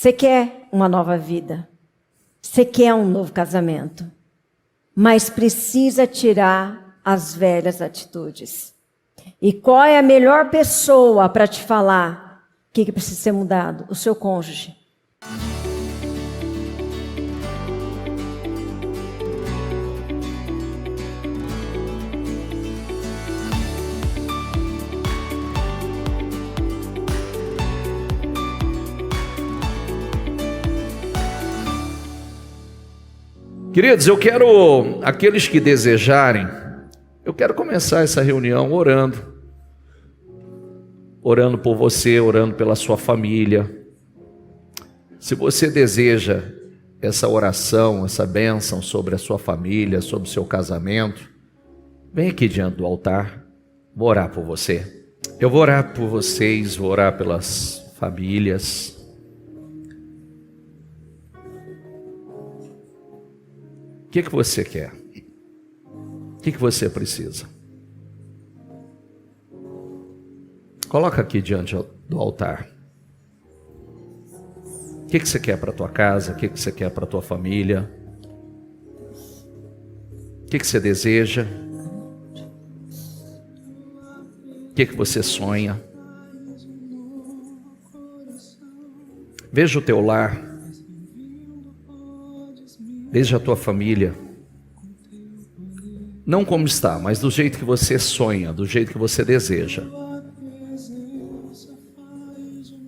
Você quer uma nova vida. Você quer um novo casamento. Mas precisa tirar as velhas atitudes. E qual é a melhor pessoa para te falar o que precisa ser mudado? O seu cônjuge. Queridos, aqueles que desejarem, eu quero começar essa reunião orando por você, orando pela sua família. Se você deseja essa oração, essa bênção sobre a sua família, sobre o seu casamento, vem aqui diante do altar, vou orar por você. Eu vou orar por vocês, vou orar pelas famílias. O que você quer? O que você precisa? Coloca aqui diante do altar. O que você quer para a tua casa? O que você quer para a tua família? O que você deseja? O que você sonha? Veja o teu lar. Veja a tua família, não como está, mas do jeito que você sonha, do jeito que você deseja.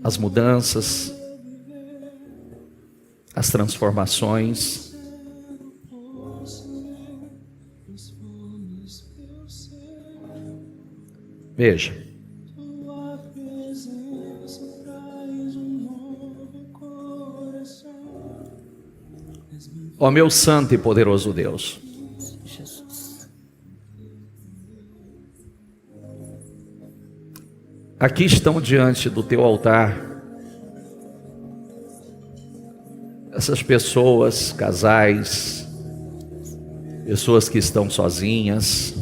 As mudanças, as transformações. Veja. Ó meu santo e poderoso Deus, aqui estão diante do teu altar essas pessoas, casais, pessoas que estão sozinhas,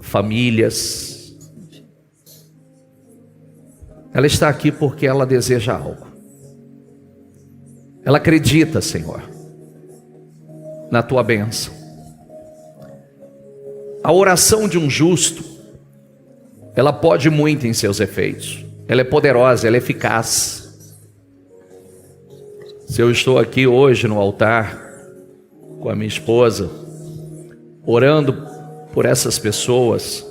famílias. Ela está aqui porque ela deseja algo. Ela acredita, Senhor, na tua bênção. A oração de um justo, ela pode muito em seus efeitos. Ela é poderosa, ela é eficaz. Se eu estou aqui hoje no altar com a minha esposa, orando por essas pessoas,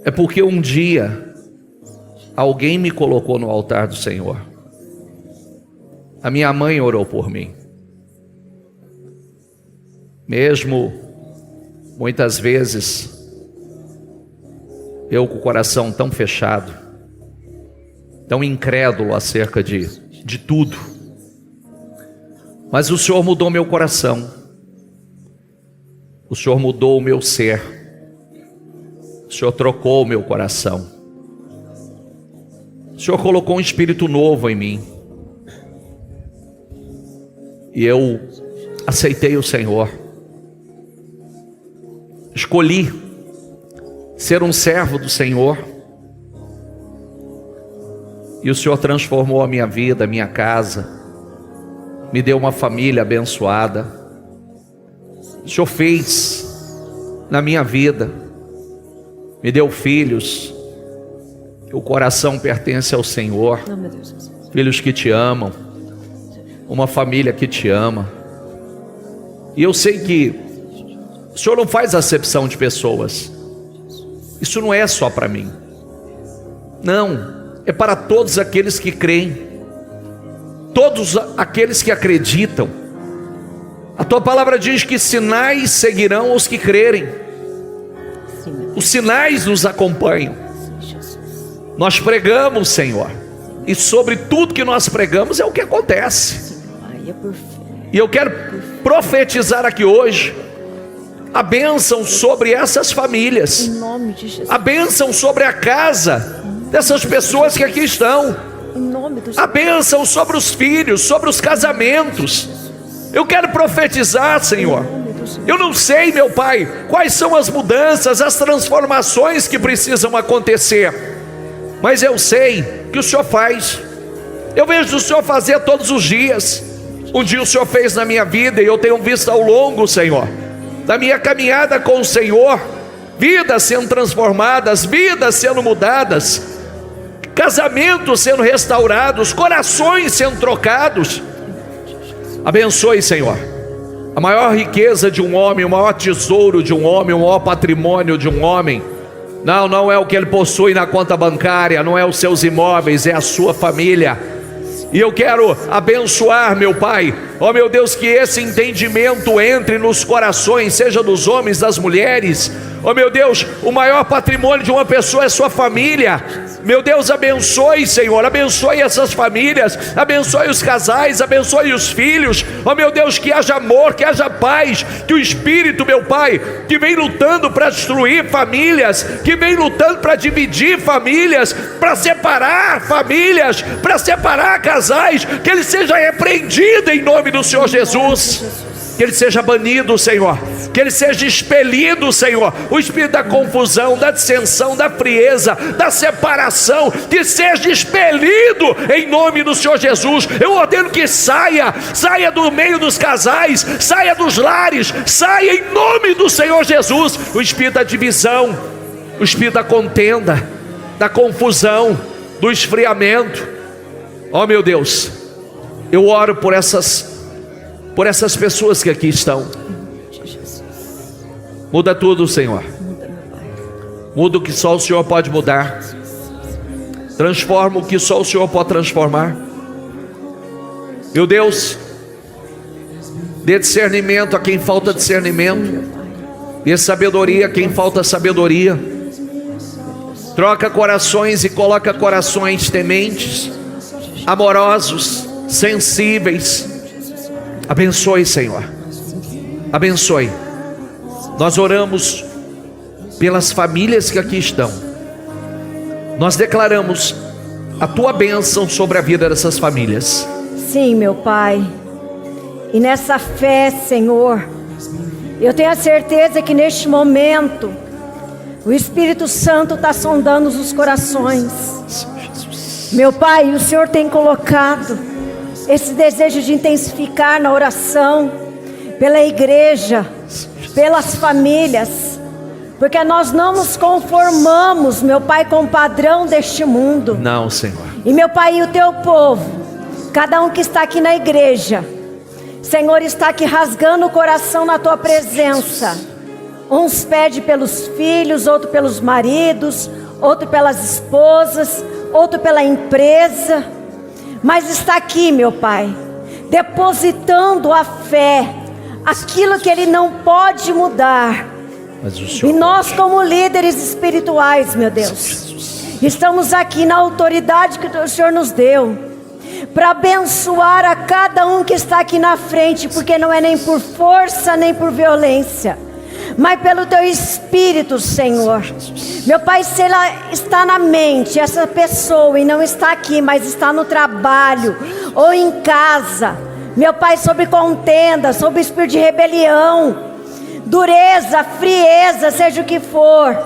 é porque um dia alguém me colocou no altar do Senhor. A minha mãe orou por mim. Mesmo muitas vezes eu com o coração tão fechado, tão incrédulo acerca de tudo, mas o Senhor mudou meu coração, o Senhor mudou o meu ser, o Senhor trocou o meu coração, o Senhor colocou um espírito novo em mim. E eu aceitei o Senhor. Escolhi ser um servo do Senhor. E o Senhor transformou a minha vida, a minha casa. Me deu uma família abençoada. O Senhor fez na minha vida. Me deu filhos. O coração pertence ao Senhor. Filhos que te amam. Uma família que te ama. E eu sei que o Senhor não faz acepção de pessoas. Isso não é só para mim. Não, é para todos aqueles que creem, todos aqueles que acreditam. A tua palavra diz que sinais seguirão os que crerem. Os sinais nos acompanham. Nós pregamos, Senhor, e sobre tudo que nós pregamos é o que acontece. E eu quero profetizar aqui hoje a bênção sobre essas famílias, a bênção sobre a casa dessas pessoas que aqui estão, a bênção sobre os filhos, sobre os casamentos. Eu quero profetizar, Senhor. Eu não sei, meu Pai, quais são as mudanças, as transformações que precisam acontecer, mas eu sei que o Senhor faz. Eu vejo o Senhor fazer todos os dias. Um dia o Senhor fez na minha vida, e eu tenho visto ao longo, Senhor, da minha caminhada com o Senhor, vidas sendo transformadas, vidas sendo mudadas, casamentos sendo restaurados, corações sendo trocados. Abençoe, Senhor, a maior riqueza de um homem, o maior tesouro de um homem, o maior patrimônio de um homem, não é o que ele possui na conta bancária, não é os seus imóveis, é a sua família. E eu quero abençoar, meu Pai, ó meu Deus, que esse entendimento entre nos corações, seja dos homens, das mulheres. Ó meu Deus, o maior patrimônio de uma pessoa é sua família. Meu Deus, abençoe, Senhor, abençoe essas famílias, abençoe os casais, abençoe os filhos. Ó meu Deus, que haja amor, que haja paz, que o Espírito, meu Pai, que vem lutando para destruir famílias, que vem lutando para dividir famílias, para separar famílias, para separar casais, que ele seja repreendido em nome do Senhor Jesus. Que ele seja banido, Senhor, que ele seja expelido, Senhor, o espírito da confusão, da dissensão, da frieza, da separação, que seja expelido em nome do Senhor Jesus. Eu ordeno que saia do meio dos casais, saia dos lares, saia em nome do Senhor Jesus, o espírito da divisão, o espírito da contenda, da confusão, do esfriamento. Ó meu Deus, eu oro por essas pessoas que aqui estão. Muda tudo, Senhor. Muda o que só o Senhor pode mudar. Transforma o que só o Senhor pode transformar. Meu Deus, dê discernimento a quem falta discernimento, dê sabedoria a quem falta sabedoria. Troca corações e coloca corações tementes, amorosos, sensíveis. Abençoe, Senhor, abençoe. Nós oramos pelas famílias que aqui estão. Nós declaramos a tua bênção sobre a vida dessas famílias. Sim, meu Pai. E nessa fé, Senhor, eu tenho a certeza que neste momento o Espírito Santo está sondando os corações. Meu Pai, o Senhor tem colocado esse desejo de intensificar na oração, pela igreja, pelas famílias, porque nós não nos conformamos, meu Pai, com o padrão deste mundo. Não, Senhor. E meu Pai, e o teu povo, cada um que está aqui na igreja, Senhor, está aqui rasgando o coração na tua presença. Uns pedem pelos filhos, outro pelos maridos, outro pelas esposas, outro pela empresa, mas está aqui, meu Pai, depositando a fé, aquilo que Ele não pode mudar. E nós, como líderes espirituais, meu Deus, estamos aqui na autoridade que o Senhor nos deu, para abençoar a cada um que está aqui na frente, porque não é nem por força, nem por violência, mas pelo teu Espírito, Senhor. Meu Pai, se ela está na mente, essa pessoa, e não está aqui, mas está no trabalho, ou em casa, meu Pai, sobre contenda, sobre espírito de rebelião, dureza, frieza, seja o que for,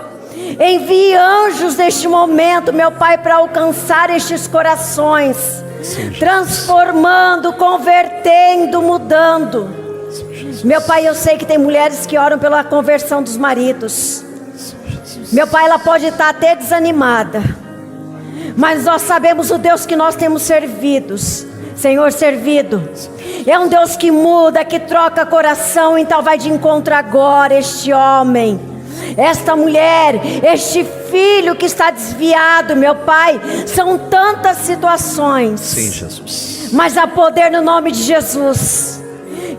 envie anjos neste momento, meu Pai, para alcançar estes corações, transformando, convertendo, mudando. Meu Pai, eu sei que tem mulheres que oram pela conversão dos maridos. Meu Pai, ela pode estar até desanimada, mas nós sabemos o Deus que nós temos servidos, Senhor, servido. É um Deus que muda, que troca coração. Então vai de encontro agora este homem, esta mulher, este filho que está desviado, meu Pai. São tantas situações. Sim, Jesus. Mas há poder no nome de Jesus.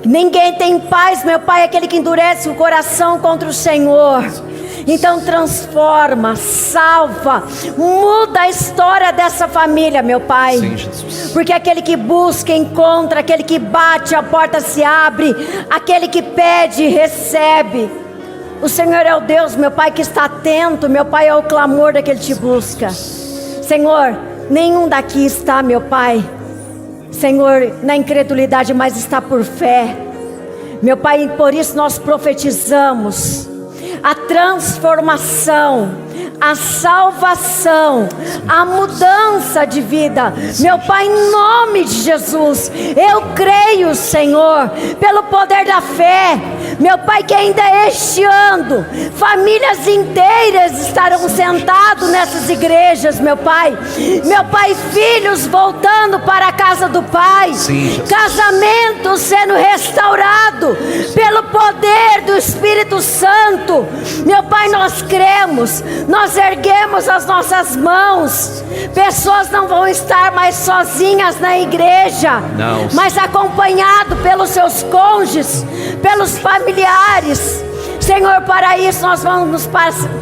Ninguém tem paz, meu Pai, aquele que endurece o coração contra o Senhor. Então transforma, salva, muda a história dessa família, meu Pai. Sim, Jesus. Porque aquele que busca, encontra, aquele que bate, a porta se abre, aquele que pede, recebe. O Senhor é o Deus, meu Pai, que está atento, meu Pai, ao clamor daquele que te busca. Senhor, nenhum daqui está, meu Pai, Senhor, na incredulidade, mas está por fé. Meu Pai, por isso nós profetizamos a transformação, a salvação, a mudança de vida. Meu Pai, em nome de Jesus, eu creio, Senhor, pelo poder da fé, meu Pai, que ainda este ano, famílias inteiras estarão sentados nessas igrejas, meu Pai, filhos voltando para a casa do Pai, casamentos sendo restaurados pelo poder do Espírito Santo. Meu Pai, nós cremos, nós erguemos as nossas mãos. Pessoas não vão estar mais sozinhas na igreja, não, mas acompanhado pelos seus cônjuges, pelos familiares. Senhor, para isso nós vamos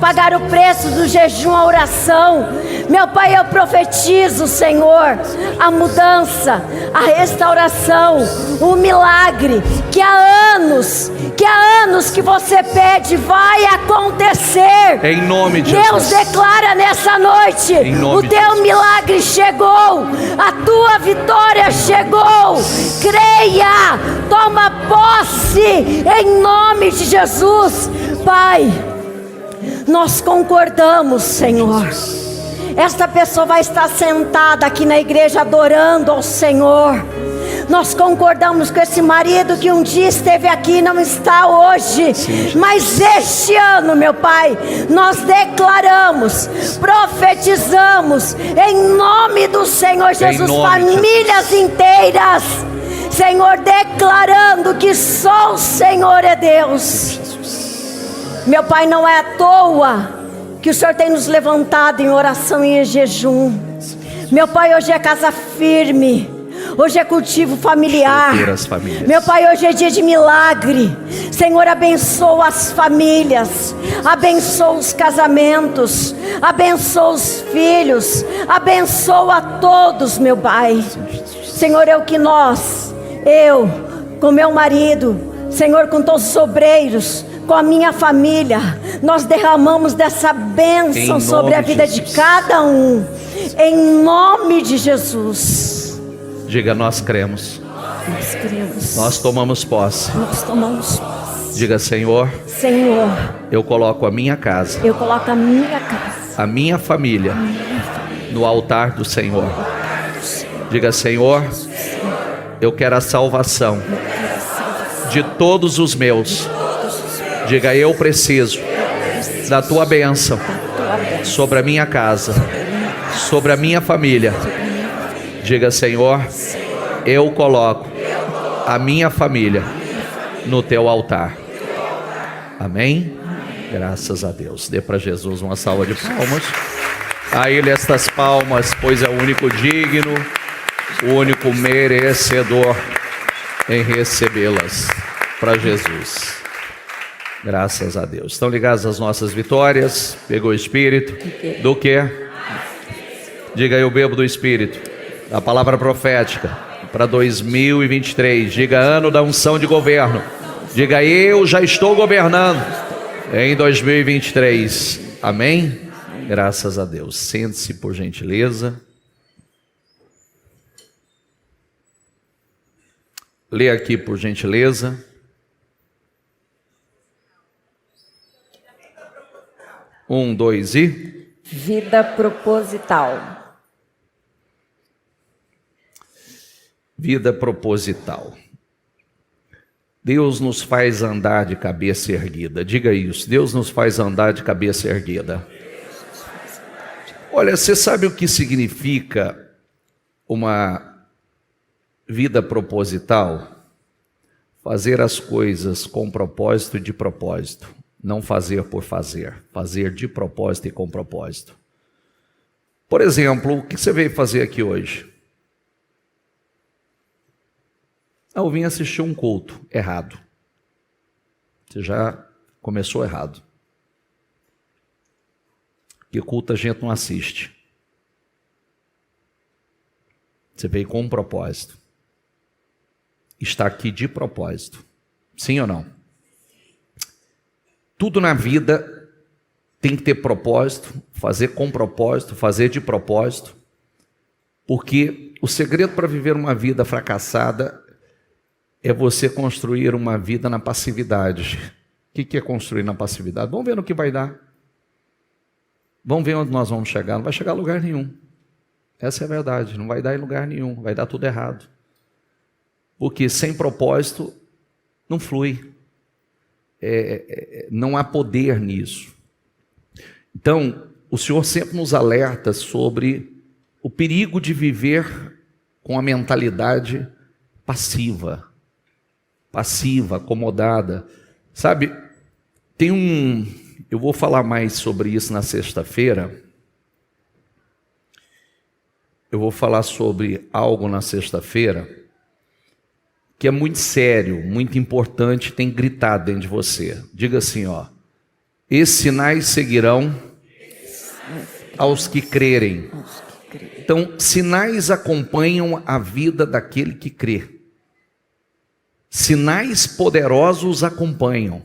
pagar o preço do jejum, a oração. Meu Pai, eu profetizo, Senhor, a mudança, a restauração, o milagre que há anos que você pede, vai acontecer. Em nome de Jesus. Deus declara nessa noite: o teu milagre chegou, a tua vitória chegou. Creia, toma posse em nome de Jesus. Pai, nós concordamos, Senhor. Esta pessoa vai estar sentada aqui na igreja adorando ao Senhor. Nós concordamos com esse marido que um dia esteve aqui e não está hoje. Mas este ano, meu Pai, nós declaramos, profetizamos em nome do Senhor Jesus, famílias inteiras, Senhor, declarando que só o Senhor é Deus. Meu Pai, não é à toa que o Senhor tem nos levantado em oração e em jejum. Meu Pai, hoje é casa firme, hoje é cultivo familiar. Meu Pai, hoje é dia de milagre. Senhor, abençoa as famílias, abençoa os casamentos, abençoa os filhos, abençoa todos, meu Pai. Senhor, eu com meu marido, Senhor, com todos os obreiros, com a minha família, nós derramamos dessa bênção sobre a vida de cada um, em nome de Jesus. Diga: nós cremos. Nós cremos. Nós tomamos posse. Nós tomamos posse. Diga: Senhor, eu coloco a minha casa, a minha família, no altar do Senhor. Diga: Senhor, eu quero a salvação de todos os meus. Diga: eu preciso da tua bênção sobre a minha casa, sobre a minha família. Diga: Senhor, eu coloco a minha família no teu altar. Amém? Graças a Deus. Dê para Jesus uma salva de palmas. A Ele estas palmas, pois é o único digno, o único merecedor em recebê-las. Para Jesus. Graças a Deus. Estão ligados às nossas vitórias? Pegou o Espírito? Do quê? Diga: eu bebo do Espírito. Da palavra profética para 2023. Diga: ano da unção de governo. Diga: eu já estou governando em 2023. Amém? Graças a Deus. Sente-se, por gentileza. Lê aqui, por gentileza. Um, dois e... Vida proposital. Vida proposital. Deus nos faz andar de cabeça erguida. Diga isso. Deus nos faz andar de cabeça erguida. Olha, você sabe o que significa uma vida proposital? Fazer as coisas com propósito e de propósito. Não fazer por fazer. Fazer de propósito e com propósito. Por exemplo, o que você veio fazer aqui hoje? Eu vim assistir um culto errado. Você já começou errado. Porque culto a gente não assiste. Você veio com um propósito. Está aqui de propósito. Sim ou não? Tudo na vida tem que ter propósito, fazer com propósito, fazer de propósito. Porque o segredo para viver uma vida fracassada é você construir uma vida na passividade. O que é construir na passividade? Vamos ver no que vai dar. vamos ver onde nós vamos chegar. Não vai chegar a lugar nenhum. Essa é a verdade. Não vai dar em lugar nenhum. Vai dar tudo errado. Porque sem propósito não flui. Não há poder nisso. Então, o Senhor sempre nos alerta sobre o perigo de viver com a mentalidade passiva, acomodada. Sabe, eu vou falar mais sobre isso na sexta-feira. Eu vou falar sobre algo na sexta-feira que é muito sério, muito importante, tem gritado dentro de você. Diga assim, ó: esses sinais seguirão aos que crerem. Então, sinais acompanham a vida daquele que crê. Sinais poderosos acompanham.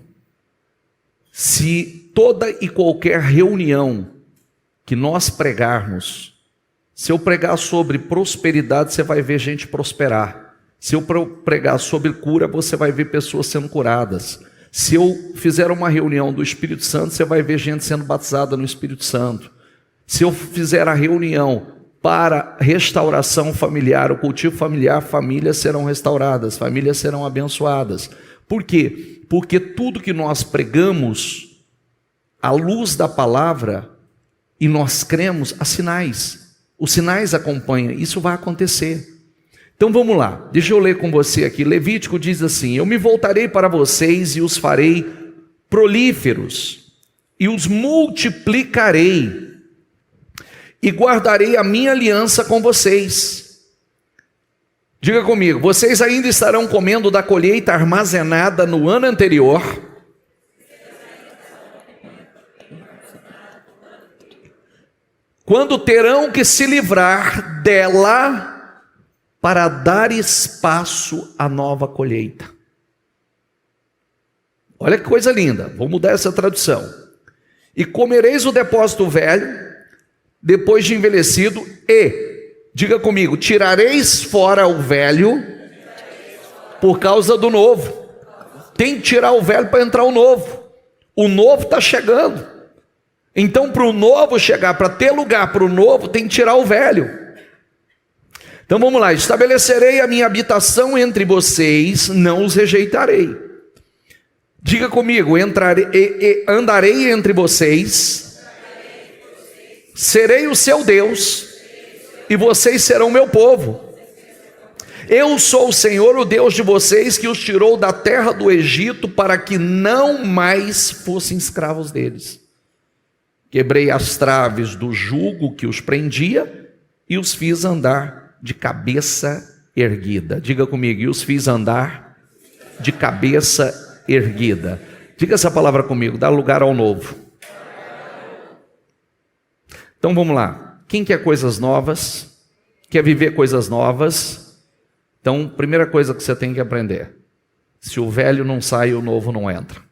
Se toda e qualquer reunião que nós pregarmos, se eu pregar sobre prosperidade, você vai ver gente prosperar. Se eu pregar sobre cura, você vai ver pessoas sendo curadas. Se eu fizer uma reunião do Espírito Santo, você vai ver gente sendo batizada no Espírito Santo. Se eu fizer a reunião para restauração familiar, o cultivo familiar, famílias serão restauradas, famílias serão abençoadas. Por quê? Porque tudo que nós pregamos, à luz da palavra, e nós cremos, há sinais. Os sinais acompanham, isso vai acontecer. Então vamos lá, deixa eu ler com você aqui. Levítico diz assim: eu me voltarei para vocês e os farei prolíferos, e os multiplicarei, e guardarei a minha aliança com vocês. Diga comigo: vocês ainda estarão comendo da colheita armazenada no ano anterior, quando terão que se livrar dela para dar espaço à nova colheita. Olha que coisa linda, vou mudar essa tradução. E comereis o depósito velho, depois de envelhecido, e, diga comigo, tirareis fora o velho, por causa do novo. Tem que tirar o velho para entrar o novo. O novo está chegando. Então, para o novo chegar, para ter lugar para o novo, tem que tirar o velho. Então vamos lá: estabelecerei a minha habitação entre vocês, não os rejeitarei. Diga comigo: andarei entre vocês, serei o seu Deus, e vocês serão meu povo. Eu sou o Senhor, o Deus de vocês, que os tirou da terra do Egito, para que não mais fossem escravos deles. Quebrei as traves do jugo que os prendia, e os fiz andar de cabeça erguida. Diga comigo: e os fiz andar de cabeça erguida. Diga essa palavra comigo: dá lugar ao novo. Então vamos lá. Quem quer coisas novas? Quer viver coisas novas? Então, primeira coisa que você tem que aprender: se o velho não sai, o novo não entra.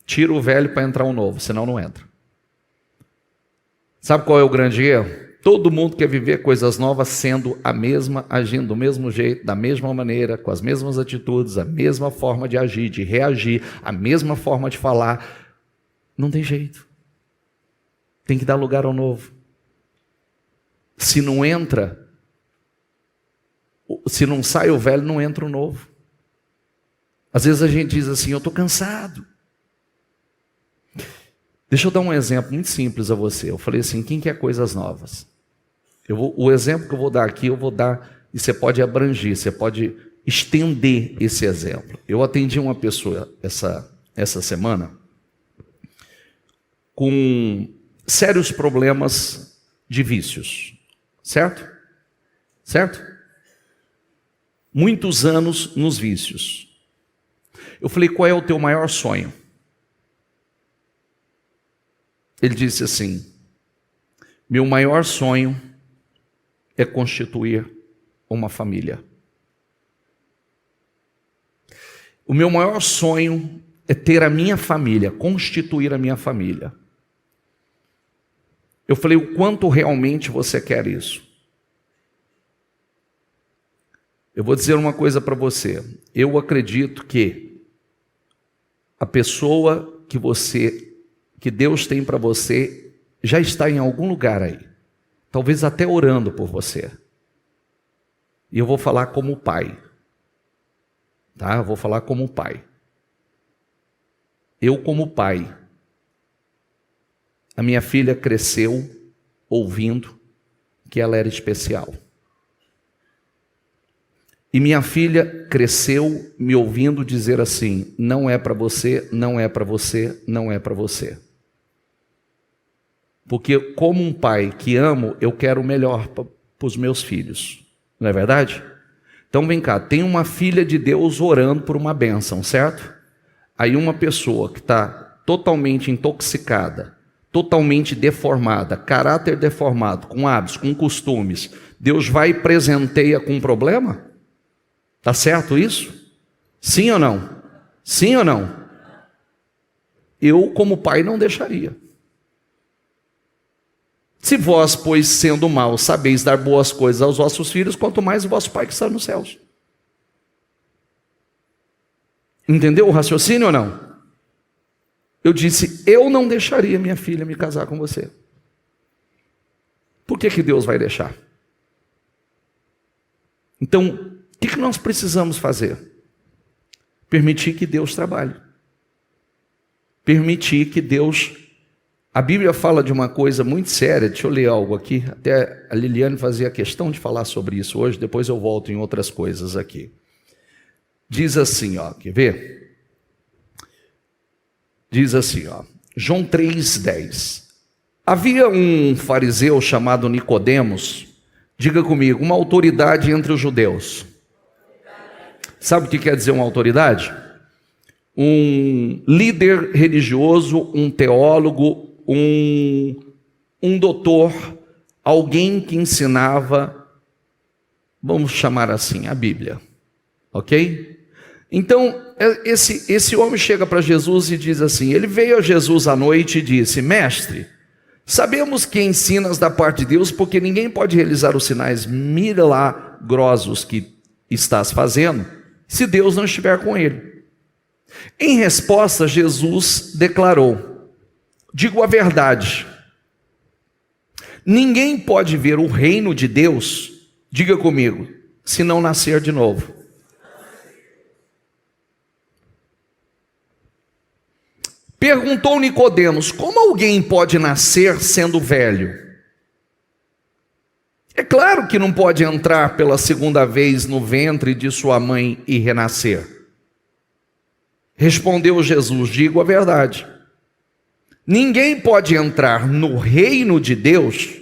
Tira o velho para entrar o novo, senão não entra. Sabe qual é o grande erro? Todo mundo quer viver coisas novas sendo a mesma, agindo do mesmo jeito, da mesma maneira, com as mesmas atitudes, a mesma forma de agir, de reagir, a mesma forma de falar. Não tem jeito. Tem que dar lugar ao novo. Se não entra, se não sai o velho, não entra o novo. Às vezes a gente diz assim: eu estou cansado. Deixa eu dar um exemplo muito simples a você. Eu falei assim: quem quer coisas novas? O exemplo que eu vou dar aqui, eu vou dar, e você pode abranger, você pode estender esse exemplo. Eu atendi uma pessoa essa semana com sérios problemas de vícios, certo? Certo? Muitos anos nos vícios. Eu falei: qual é o teu maior sonho? Ele disse assim: meu maior sonho é constituir uma família. O meu maior sonho é ter a minha família, constituir a minha família. Eu falei: o quanto realmente você quer isso? Eu vou dizer uma coisa para você. Eu acredito que a pessoa que Deus tem para você, já está em algum lugar aí. Talvez até orando por você. E eu vou falar como pai. Tá? Eu vou falar como pai. Eu como pai. A minha filha cresceu ouvindo que ela era especial. E minha filha cresceu me ouvindo dizer assim: não é para você, não é para você, não é para você. Porque como um pai que amo, eu quero o melhor para os meus filhos. Não é verdade? Então vem cá, tem uma filha de Deus orando por uma bênção, certo? Aí uma pessoa que está totalmente intoxicada, totalmente deformada, caráter deformado, com hábitos, com costumes, Deus vai e presenteia com um problema? Tá certo isso? Sim ou não? Sim ou não? Eu, como pai, não deixaria. Se vós, pois, sendo mal, sabeis dar boas coisas aos vossos filhos, quanto mais o vosso Pai que está nos céus. Entendeu o raciocínio ou não? Eu disse, eu não deixaria minha filha me casar com você. Por que Deus vai deixar? Então, o que nós precisamos fazer? Permitir que Deus trabalhe. Permitir que Deus... A Bíblia fala de uma coisa muito séria, deixa eu ler algo aqui, até a Liliane fazia questão de falar sobre isso hoje, depois eu volto em outras coisas aqui. Diz assim, ó, quer ver? Diz assim, ó, João 3,10. Havia um fariseu chamado Nicodemos, diga comigo, uma autoridade entre os judeus. Sabe o que quer dizer uma autoridade? Um líder religioso, um teólogo, um doutor, alguém que ensinava, vamos chamar assim, a Bíblia, ok? Então, esse homem chega para Jesus e diz assim, ele veio a Jesus à noite e disse, mestre, sabemos que ensinas da parte de Deus, porque ninguém pode realizar os sinais milagrosos que estás fazendo, se Deus não estiver com ele. Em resposta, Jesus declarou, digo a verdade, ninguém pode ver o reino de Deus, diga comigo, se não nascer de novo. Perguntou Nicodemos, como alguém pode nascer sendo velho? É claro que não pode entrar pela segunda vez no ventre de sua mãe e renascer. Respondeu Jesus, digo a verdade. Ninguém pode entrar no reino de Deus,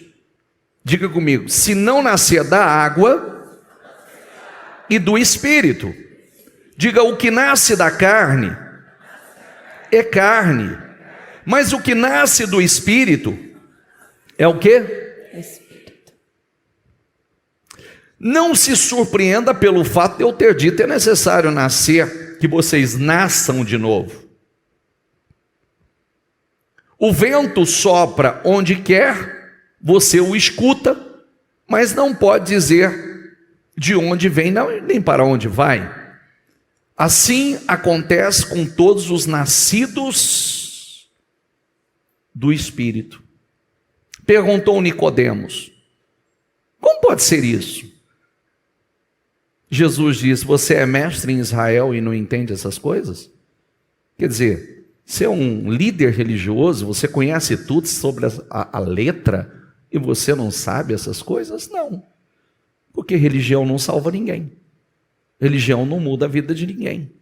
diga comigo, se não nascer da água e do Espírito. Diga, o que nasce da carne é carne, mas o que nasce do Espírito é o quê? Espírito. Não se surpreenda pelo fato de eu ter dito, é necessário nascer, que vocês nasçam de novo. O vento sopra onde quer, você o escuta, mas não pode dizer de onde vem, nem para onde vai. Assim acontece com todos os nascidos do Espírito. Perguntou Nicodemos, como pode ser isso? Jesus disse, você é mestre em Israel e não entende essas coisas? Quer dizer, você é um líder religioso, você conhece tudo sobre a letra e você não sabe essas coisas? Não, porque religião não salva ninguém. Religião não muda a vida de ninguém.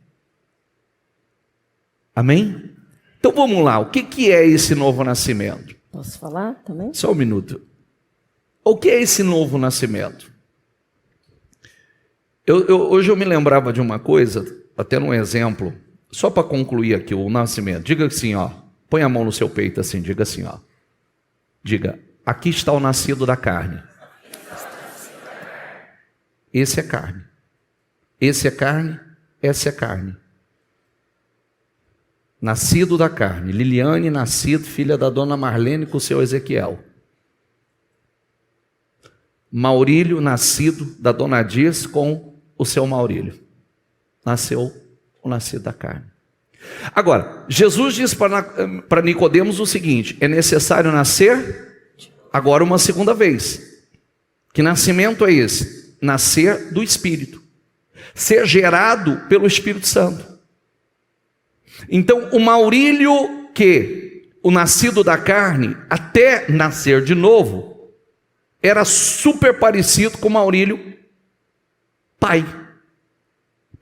Amém? Então vamos lá, o que é esse novo nascimento? Posso falar também? Só um minuto. O que é esse novo nascimento? Hoje eu me lembrava de uma coisa, até num exemplo, só para concluir aqui o nascimento. Diga assim, ó, põe a mão no seu peito assim, diga assim, ó. Diga, aqui está o nascido da carne. Esse é carne. Esse é carne, essa é carne. Nascido da carne. Liliane, nascido, filha da dona Marlene com o seu Ezequiel. Maurílio, nascido da dona Dias com o seu Maurílio. Nasceu o nascido da carne. Agora, Jesus diz para Nicodemos o seguinte: é necessário nascer agora uma segunda vez. Que nascimento é esse? Nascer do Espírito. Ser gerado pelo Espírito Santo. Então, o Maurílio o nascido da carne, até nascer de novo, era super parecido com o Maurílio pai.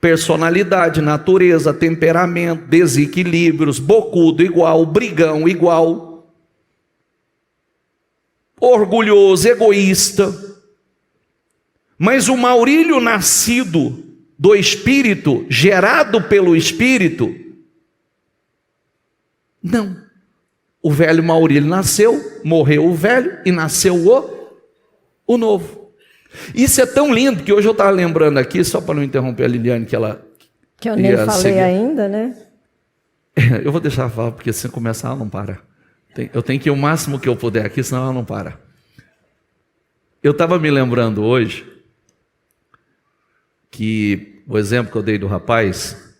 Personalidade, natureza, temperamento, desequilíbrios, bocudo igual, brigão igual, orgulhoso, egoísta. Mas o Maurílio nascido do Espírito, gerado pelo Espírito, não. O velho Maurílio nasceu, morreu o velho e nasceu o novo. Isso é tão lindo que hoje eu estava lembrando aqui, só para não interromper a Liliane, que eu nem falei ainda, né? Eu vou deixar falar, porque se começar ela não para. Eu tenho que ir o máximo que eu puder aqui, senão ela não para. Eu estava me lembrando hoje que o exemplo que eu dei do rapaz,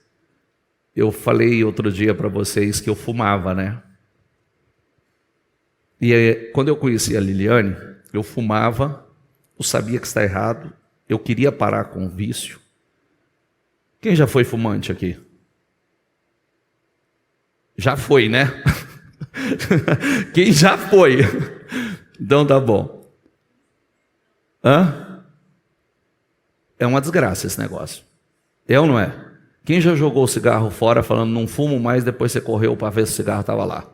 eu falei outro dia para vocês que eu fumava, né? E aí, quando eu conheci a Liliane, eu fumava, eu sabia que está errado, eu queria parar com o vício. Quem já foi fumante aqui? Já foi, né? Quem já foi? Então tá bom. É uma desgraça esse negócio. É ou não é? Quem já jogou o cigarro fora falando não fumo mais, depois você correu para ver se o cigarro estava lá?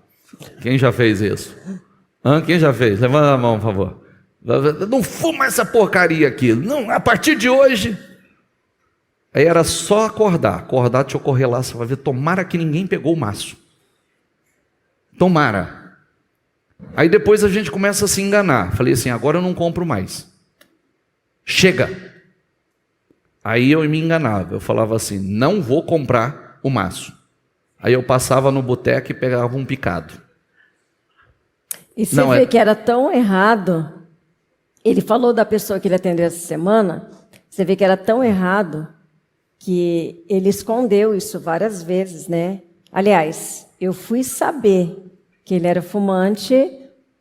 Quem já fez isso? Quem já fez? Levanta a mão, por favor. Não fuma essa porcaria aqui. Não, a partir de hoje. Aí era só acordar, deixa eu correr lá, você vai ver, tomara que ninguém pegou o maço. Tomara. Aí depois a gente começa a se enganar. Falei assim, agora eu não compro mais. Chega. Aí eu me enganava, eu falava assim, não vou comprar o maço. Aí eu passava no boteco e pegava um picado. E você vê que era tão errado. Ele falou da pessoa que ele atendeu essa semana, você vê que era tão errado que ele escondeu isso várias vezes, né? Aliás, eu fui saber que ele era fumante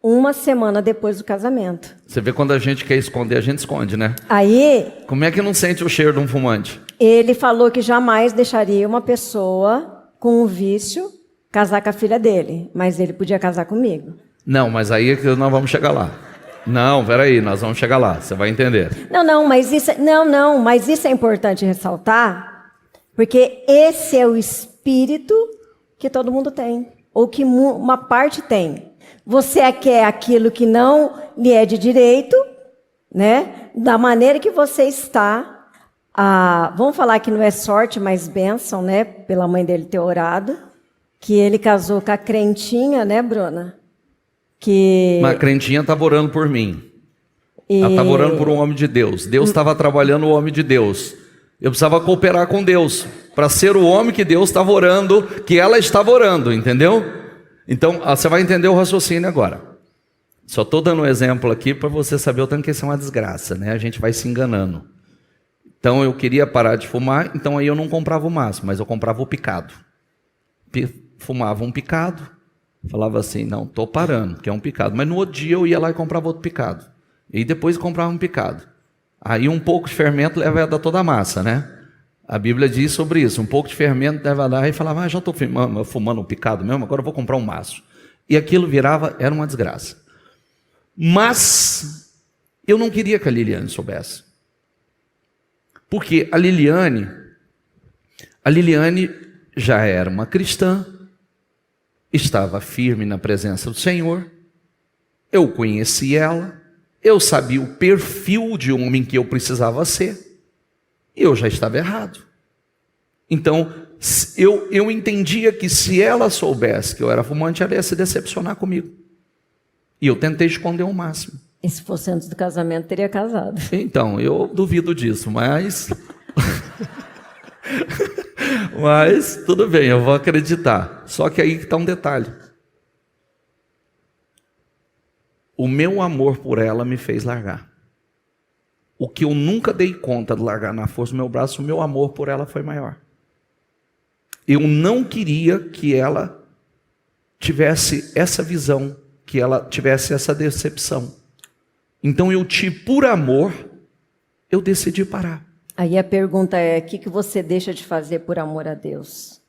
uma semana depois do casamento. Você vê quando a gente quer esconder, a gente esconde, né? Aí... Como é que não sente o cheiro de um fumante? Ele falou que jamais deixaria uma pessoa com um vício casar com a filha dele, mas ele podia casar comigo. Não, mas aí é que nós vamos chegar lá. Não, peraí, nós vamos chegar lá, você vai entender. Mas isso é importante ressaltar, porque esse é o espírito que todo mundo tem, ou que uma parte tem. Você quer aquilo que não lhe é de direito, né? Da maneira que você está, vamos falar que não é sorte, mas bênção, né? Pela mãe dele ter orado, que ele casou com a crentinha, né, Bruna? Mas a crentinha estava orando por mim. Ela estava orando por um homem de Deus. Deus estava trabalhando o homem de Deus. Eu precisava cooperar com Deus para ser o homem que Deus estava orando, que ela estava orando, entendeu? Então, você vai entender o raciocínio agora. Só estou dando um exemplo aqui para você saber o tanto que isso é uma desgraça, né? A gente vai se enganando. Então, eu queria parar de fumar, então aí eu não comprava o maço, mas eu comprava o picado. Fumava um picado, falava assim, não, estou parando, porque é um picado. Mas no outro dia eu ia lá e comprava outro picado. E depois comprava um picado. Aí um pouco de fermento leva a dar toda a massa, né? A Bíblia diz sobre isso, um pouco de fermento leva a dar, e falava, já estou fumando um picado mesmo, agora eu vou comprar um maço. E aquilo era uma desgraça. Mas eu não queria que a Liliane soubesse. Porque a Liliane já era uma cristã, estava firme na presença do Senhor, eu conheci ela, eu sabia o perfil de homem que eu precisava ser, e eu já estava errado. Então, eu entendia que se ela soubesse que eu era fumante, ela ia se decepcionar comigo. E eu tentei esconder ao máximo. E se fosse antes do casamento, teria casado. Então, eu duvido disso, mas... mas tudo bem, eu vou acreditar. Só que aí está um detalhe. O meu amor por ela me fez largar. O que eu nunca dei conta de largar na força do meu braço, o meu amor por ela foi maior. eu não queria que ela tivesse essa visão, que ela tivesse essa decepção. Então por amor, eu decidi parar. Aí a pergunta é, o que você deixa de fazer por amor a Deus?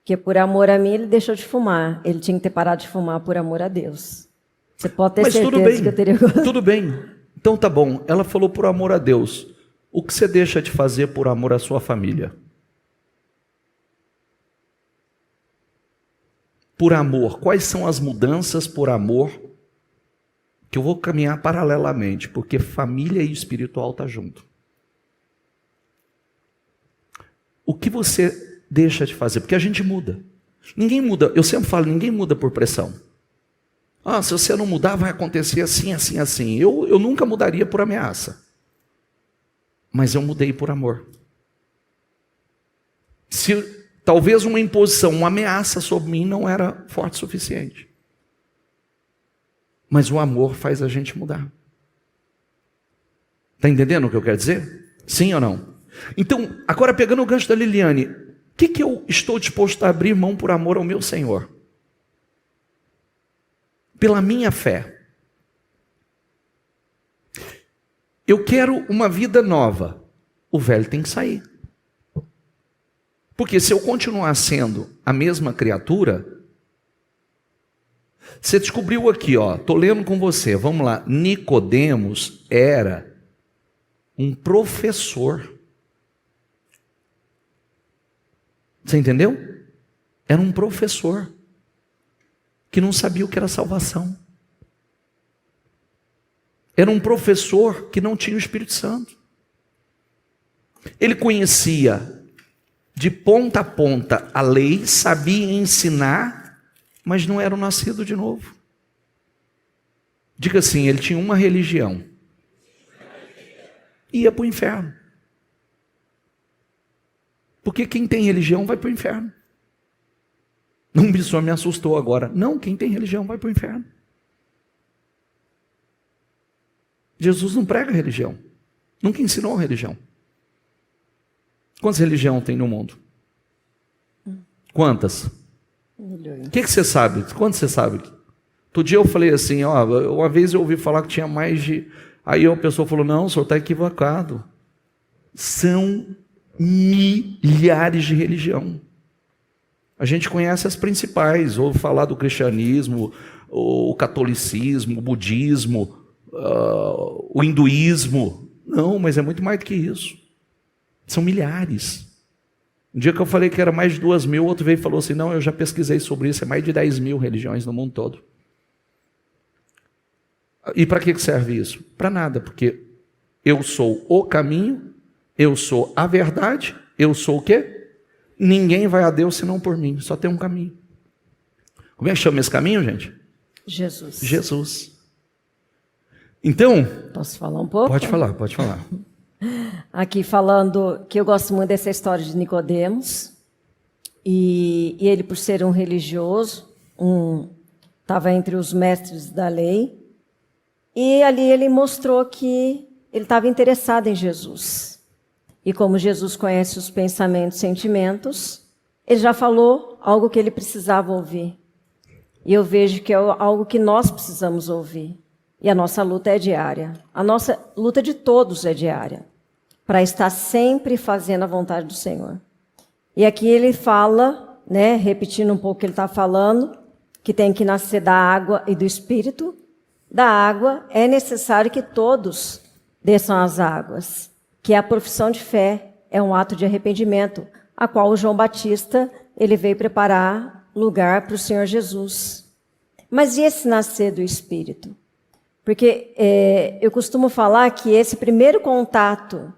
Porque por amor a mim ele deixou de fumar. Ele tinha que ter parado de fumar por amor a Deus. Você pode ter Mas certeza tudo bem, que eu teria gostado. tudo bem. Então tá bom, ela falou por amor a Deus. O que você deixa de fazer por amor à sua família? Por amor, quais são as mudanças por amor que eu vou caminhar paralelamente, porque família e espiritual tá junto. O que você deixa de fazer? Porque a gente muda. Ninguém muda, eu sempre falo, ninguém muda por pressão. Se você não mudar, vai acontecer assim, assim, assim. Eu nunca mudaria por ameaça. Mas eu mudei por amor. Se talvez uma imposição, uma ameaça sobre mim não era forte o suficiente. Mas o amor faz a gente mudar. Está entendendo o que eu quero dizer? Sim ou não? Então, agora pegando o gancho da Liliane, o que eu estou disposto a abrir mão por amor ao meu Senhor? Pela minha fé. Eu quero uma vida nova. O velho tem que sair. Porque se eu continuar sendo a mesma criatura, você descobriu aqui, estou lendo com você, vamos lá. Nicodemos era um professor. Você entendeu? Era um professor que não sabia o que era salvação. Era um professor que não tinha o Espírito Santo. Ele conhecia de ponta a ponta a lei, sabia ensinar, mas não era o nascido de novo. Diga assim, ele tinha uma religião. Ia para o inferno. Porque quem tem religião vai para o inferno. Não, isso me assustou agora. Não, quem tem religião vai para o inferno. Jesus não prega religião. Nunca ensinou religião. Quantas religiões tem no mundo? Quantas? O que você sabe? Quantas você sabe? Outro dia eu falei assim, uma vez eu ouvi falar que tinha mais de... Aí a pessoa falou, não, o senhor está equivocado. São milhares de religião. A gente conhece as principais, ouve falar do cristianismo, o catolicismo, o budismo, o hinduísmo. Não, mas é muito mais do que isso. São milhares. Um dia que eu falei que era mais de 2.000, outro veio e falou assim, não, eu já pesquisei sobre isso, é mais de 10.000 religiões no mundo todo. E para que serve isso? Para nada, porque eu sou o caminho, eu sou a verdade, eu sou o quê? Ninguém vai a Deus senão por mim, só tem um caminho. Como é que chama esse caminho, gente? Jesus. Jesus. Então... Posso falar um pouco? Pode falar, pode falar. Aqui falando que eu gosto muito dessa história de Nicodemos. E ele, por ser um religioso, estava entre os mestres da lei. E ali ele mostrou que ele estava interessado em Jesus. E como Jesus conhece os pensamentos e sentimentos, ele já falou algo que ele precisava ouvir. E eu vejo que é algo que nós precisamos ouvir. E a nossa luta é diária. A nossa luta de todos é diária. Para estar sempre fazendo a vontade do Senhor. E aqui ele fala, repetindo um pouco o que ele está falando, que tem que nascer da água e do Espírito. Da água é necessário que todos desçam as águas. Que a profissão de fé é um ato de arrependimento, a qual o João Batista ele veio preparar lugar para o Senhor Jesus. Mas e esse nascer do Espírito? Porque eu costumo falar que esse primeiro contato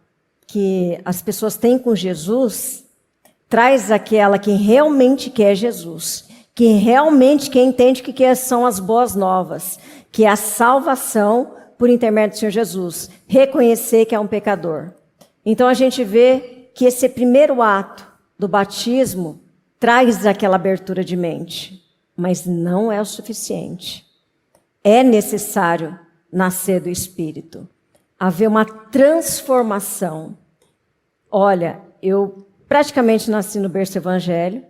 que as pessoas têm com Jesus traz aquela que realmente quer Jesus, que realmente quem entende que são as boas novas, que é a salvação por intermédio do Senhor Jesus, reconhecer que é um pecador. Então a gente vê que esse primeiro ato do batismo traz aquela abertura de mente, mas não é o suficiente. É necessário nascer do Espírito, haver uma transformação. Olha, eu praticamente nasci no berço evangélico,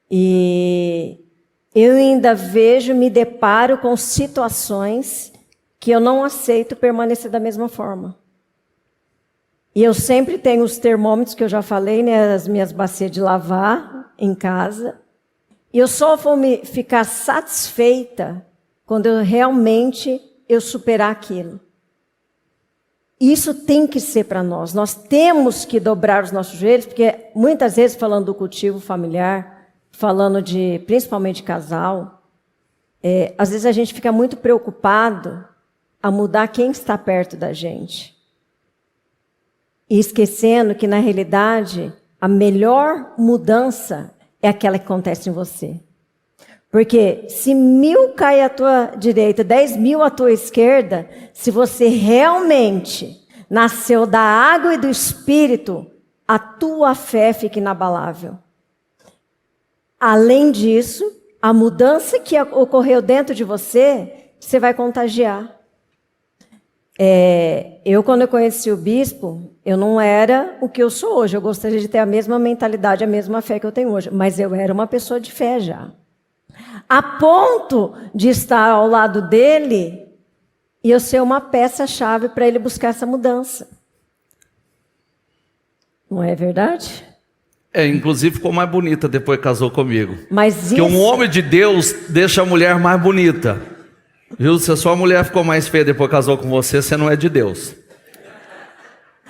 E eu ainda me deparo com situações que eu não aceito permanecer da mesma forma. E eu sempre tenho os termômetros que eu já falei, né, as minhas bacias de lavar em casa. E eu só vou ficar satisfeita quando eu superar aquilo. Isso tem que ser para nós. Nós temos que dobrar os nossos joelhos, porque muitas vezes, falando do cultivo familiar, falando principalmente de casal, às vezes a gente fica muito preocupado a mudar quem está perto da gente. E esquecendo que, na realidade, a melhor mudança é aquela que acontece em você. Porque se 1.000 caem à tua direita, 10.000 à tua esquerda, se você realmente nasceu da água e do Espírito, a tua fé fica inabalável. Além disso, a mudança que ocorreu dentro de você, você vai contagiar. Quando eu conheci o bispo, eu não era o que eu sou hoje. Eu gostaria de ter a mesma mentalidade, a mesma fé que eu tenho hoje. Mas eu era uma pessoa de fé já. A ponto de estar ao lado dele e eu ser uma peça-chave para ele buscar essa mudança. Não é verdade? Inclusive ficou mais bonita depois que casou comigo. Mas porque um homem de Deus deixa a mulher mais bonita. Viu? Se a sua mulher ficou mais feia depois que casou com você, você não é de Deus.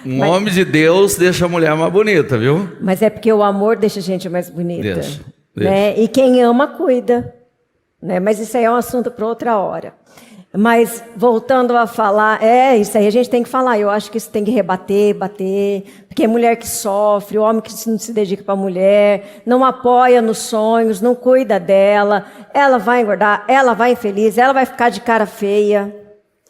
Homem de Deus deixa a mulher mais bonita, viu? Mas é porque o amor deixa a gente mais bonita. Deixa. Né? E quem ama, cuida. Né? Mas isso aí é um assunto para outra hora. Mas voltando a falar, isso aí a gente tem que falar. Eu acho que isso tem que bater, porque é mulher que sofre, o homem que não se dedica para a mulher, não apoia nos sonhos, não cuida dela, ela vai engordar, ela vai infeliz, ela vai ficar de cara feia.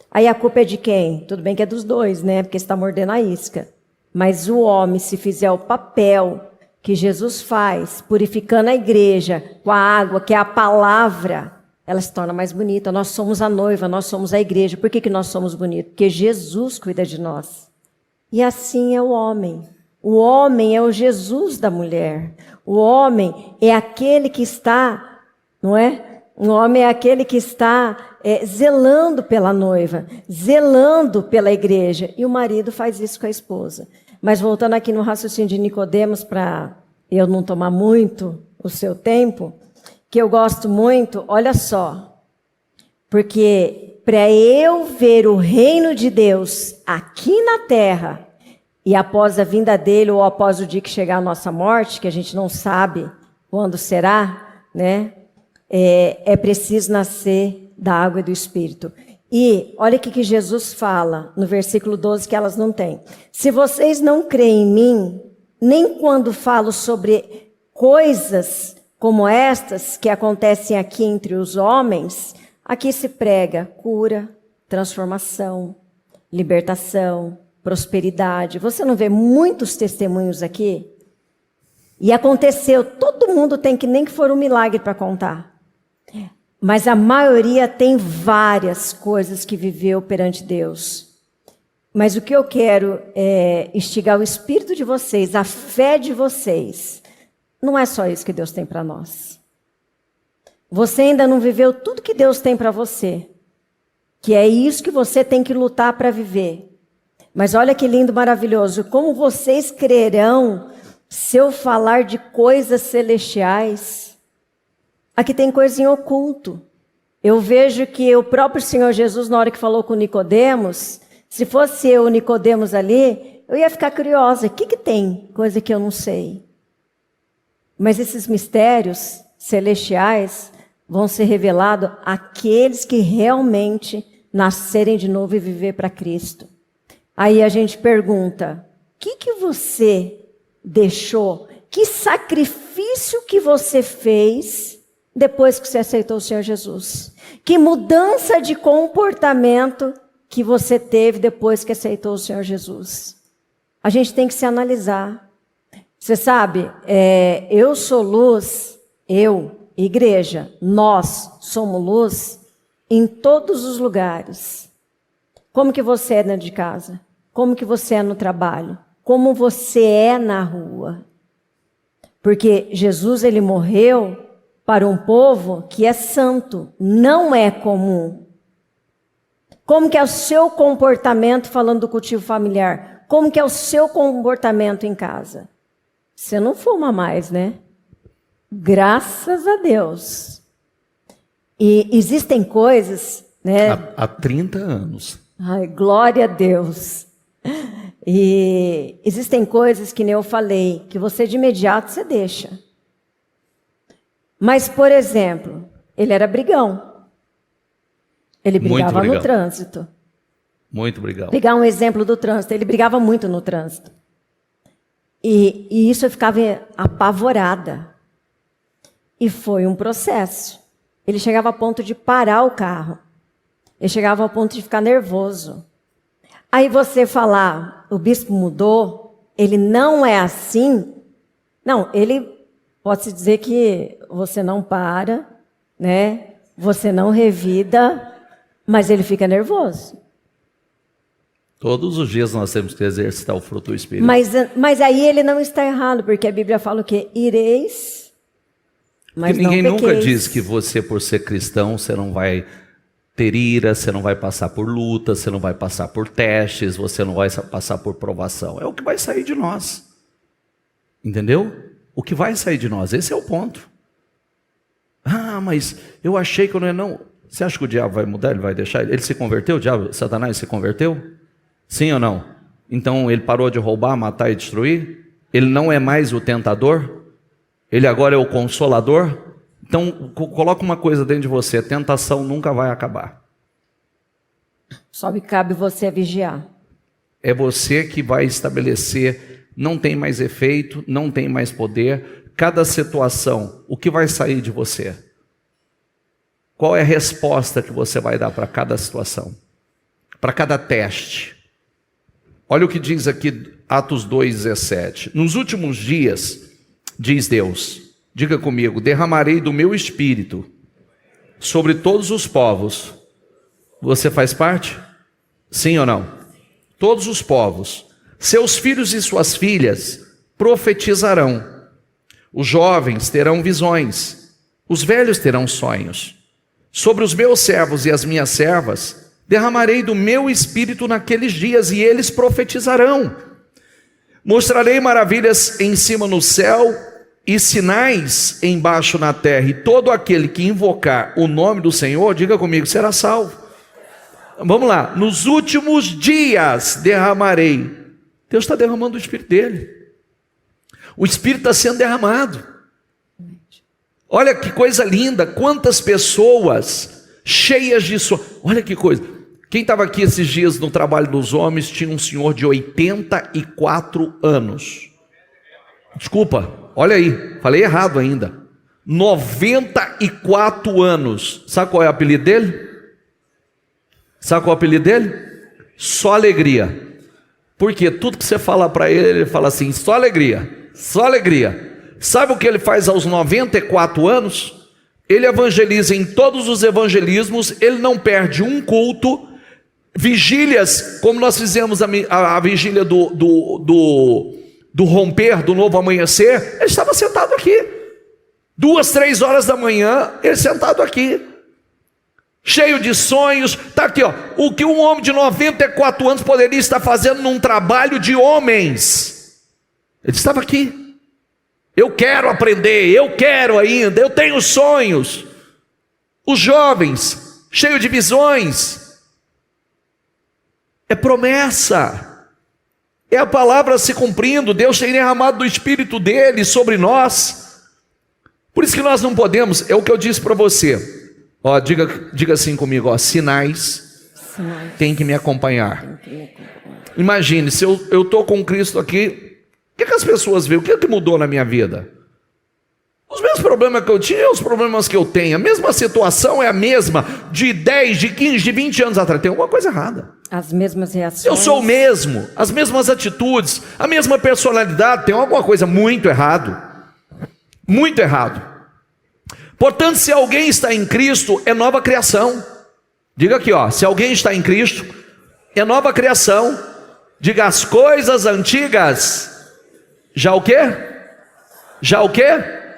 Aí a culpa é de quem? Tudo bem que é dos dois, né? Porque você está mordendo a isca. Mas o homem, se fizer o papel que Jesus faz, purificando a igreja com a água, que é a palavra, ela se torna mais bonita. Nós somos a noiva, nós somos a igreja. Por que nós somos bonitos? Porque Jesus cuida de nós. E assim é o homem. O homem é o Jesus da mulher. O homem é aquele que está, não é? O homem é aquele que está zelando pela noiva, zelando pela igreja. E o marido faz isso com a esposa. Mas voltando aqui no raciocínio de Nicodemos, para eu não tomar muito o seu tempo, que eu gosto muito, olha só. Porque para eu ver o reino de Deus aqui na terra, e após a vinda dele, ou após o dia que chegar a nossa morte, que a gente não sabe quando será, né? É preciso nascer da água e do Espírito. E olha o que Jesus fala no versículo 12, que elas não têm. Se vocês não creem em mim, nem quando falo sobre coisas como estas que acontecem aqui entre os homens, aqui se prega cura, transformação, libertação, prosperidade. Você não vê muitos testemunhos aqui? E aconteceu, todo mundo tem que nem que for um milagre para contar. Mas a maioria tem várias coisas que viveu perante Deus. Mas o que eu quero é instigar o espírito de vocês, a fé de vocês. Não é só isso que Deus tem para nós. Você ainda não viveu tudo que Deus tem para você. Que é isso que você tem que lutar para viver. Mas olha que lindo, maravilhoso. Como vocês crerão se eu falar de coisas celestiais? Aqui tem coisa em oculto. Eu vejo que o próprio Senhor Jesus, na hora que falou com Nicodemos, se fosse eu, Nicodemos ali, eu ia ficar curiosa. O que tem? Coisa que eu não sei. Mas esses mistérios celestiais vão ser revelados àqueles que realmente nascerem de novo e viver para Cristo. Aí a gente pergunta, o que você deixou? Que sacrifício que você fez depois que você aceitou o Senhor Jesus? Que mudança de comportamento que você teve depois que aceitou o Senhor Jesus? A gente tem que se analisar. Você sabe, eu sou luz, igreja, nós somos luz em todos os lugares. Como que você é dentro de casa? Como que você é no trabalho? Como você é na rua? Porque Jesus, ele morreu para um povo que é santo, não é comum. Como que é o seu comportamento, falando do cultivo familiar? Como que é o seu comportamento em casa? Você não fuma mais, né? Graças a Deus. E existem coisas, né? Há 30 anos. Ai, glória a Deus. E existem coisas que nem eu falei, que você de imediato você deixa. Mas, por exemplo, ele era brigão. Ele brigava no trânsito. Muito brigão. Pegar um exemplo do trânsito, ele brigava muito no trânsito. E isso eu ficava apavorada. E foi um processo. Ele chegava a ponto de parar o carro. Ele chegava ao ponto de ficar nervoso. Aí você falar, o bispo mudou, ele não é assim. Não, ele pode-se dizer que você não para, né? Você não revida, mas ele fica nervoso. Todos os dias nós temos que exercitar o fruto do Espírito. Mas aí ele não está errado, porque a Bíblia fala o quê? Ireis, mas porque ninguém não pequeis. nunca diz que você, por ser cristão, você não vai ter ira, você não vai passar por luta, você não vai passar por testes, você não vai passar por provação. É o que vai sair de nós. Entendeu? O que vai sair de nós, esse é o ponto. Ah, mas eu achei que eu não ia, não. Você acha que o diabo vai mudar? Ele vai deixar? Ele se converteu? O diabo, Satanás se converteu? Sim ou não? Então ele parou de roubar, matar e destruir? Ele não é mais o tentador? Ele agora é o consolador? Então coloca uma coisa dentro de você, a tentação nunca vai acabar. Só me cabe você vigiar. É você que vai estabelecer, não tem mais efeito, não tem mais poder. Cada situação, o que vai sair de você? Qual é a resposta que você vai dar para cada situação? Para cada teste? Olha o que diz aqui Atos 2,17. Nos últimos dias, diz Deus, diga comigo, derramarei do meu espírito sobre todos os povos. Você faz parte? Sim ou não? Todos os povos. Seus filhos e suas filhas profetizarão. Os jovens terão visões. Os velhos terão sonhos. Sobre os meus servos e as minhas servas derramarei do meu espírito naqueles dias, e eles profetizarão. Mostrarei maravilhas em cima no céu e sinais embaixo na terra, e todo aquele que invocar o nome do Senhor, diga comigo, será salvo. Vamos lá, nos últimos dias derramarei. Deus está derramando o Espírito dele. O Espírito está sendo derramado. Olha que coisa linda, quantas pessoas cheias de sonhos. Olha que coisa. Quem estava aqui esses dias no trabalho dos homens tinha um senhor de 84 anos. Desculpa, olha aí, falei errado ainda. 94 anos. Sabe qual é o apelido dele? Sabe qual é o apelido dele? Só alegria. Porque tudo que você fala para ele, ele fala assim, só alegria, só alegria. Sabe o que ele faz aos 94 anos? Ele evangeliza em todos os evangelismos, ele não perde um culto. Vigílias, como nós fizemos a vigília do romper, do novo amanhecer, ele estava sentado aqui, 2, 3 horas da manhã, ele sentado aqui, cheio de sonhos, está aqui, ó, o que um homem de 94 anos poderia estar fazendo num trabalho de homens, ele estava aqui. Eu quero aprender, eu quero ainda, eu tenho sonhos. Os jovens, cheios de visões, é promessa, é a palavra se cumprindo. Deus tem derramado do Espírito dele sobre nós. Por isso que nós não podemos, é o que eu disse para você, ó, diga assim comigo, ó, sinais tem que me acompanhar. Imagine, se eu estou com Cristo aqui, o que as pessoas veem? O que mudou na minha vida? Os mesmos problemas que eu tinha, os problemas que eu tenho, a mesma situação é a mesma de 10, de 15, de 20 anos atrás. Tem alguma coisa errada. As mesmas reações. Eu sou o mesmo, as mesmas atitudes, a mesma personalidade. Tem alguma coisa muito errado. Muito errado. Portanto, se alguém está em Cristo, é nova criação. Diga aqui, ó, se alguém está em Cristo, é nova criação. Diga, as coisas antigas, já o quê? já o quê?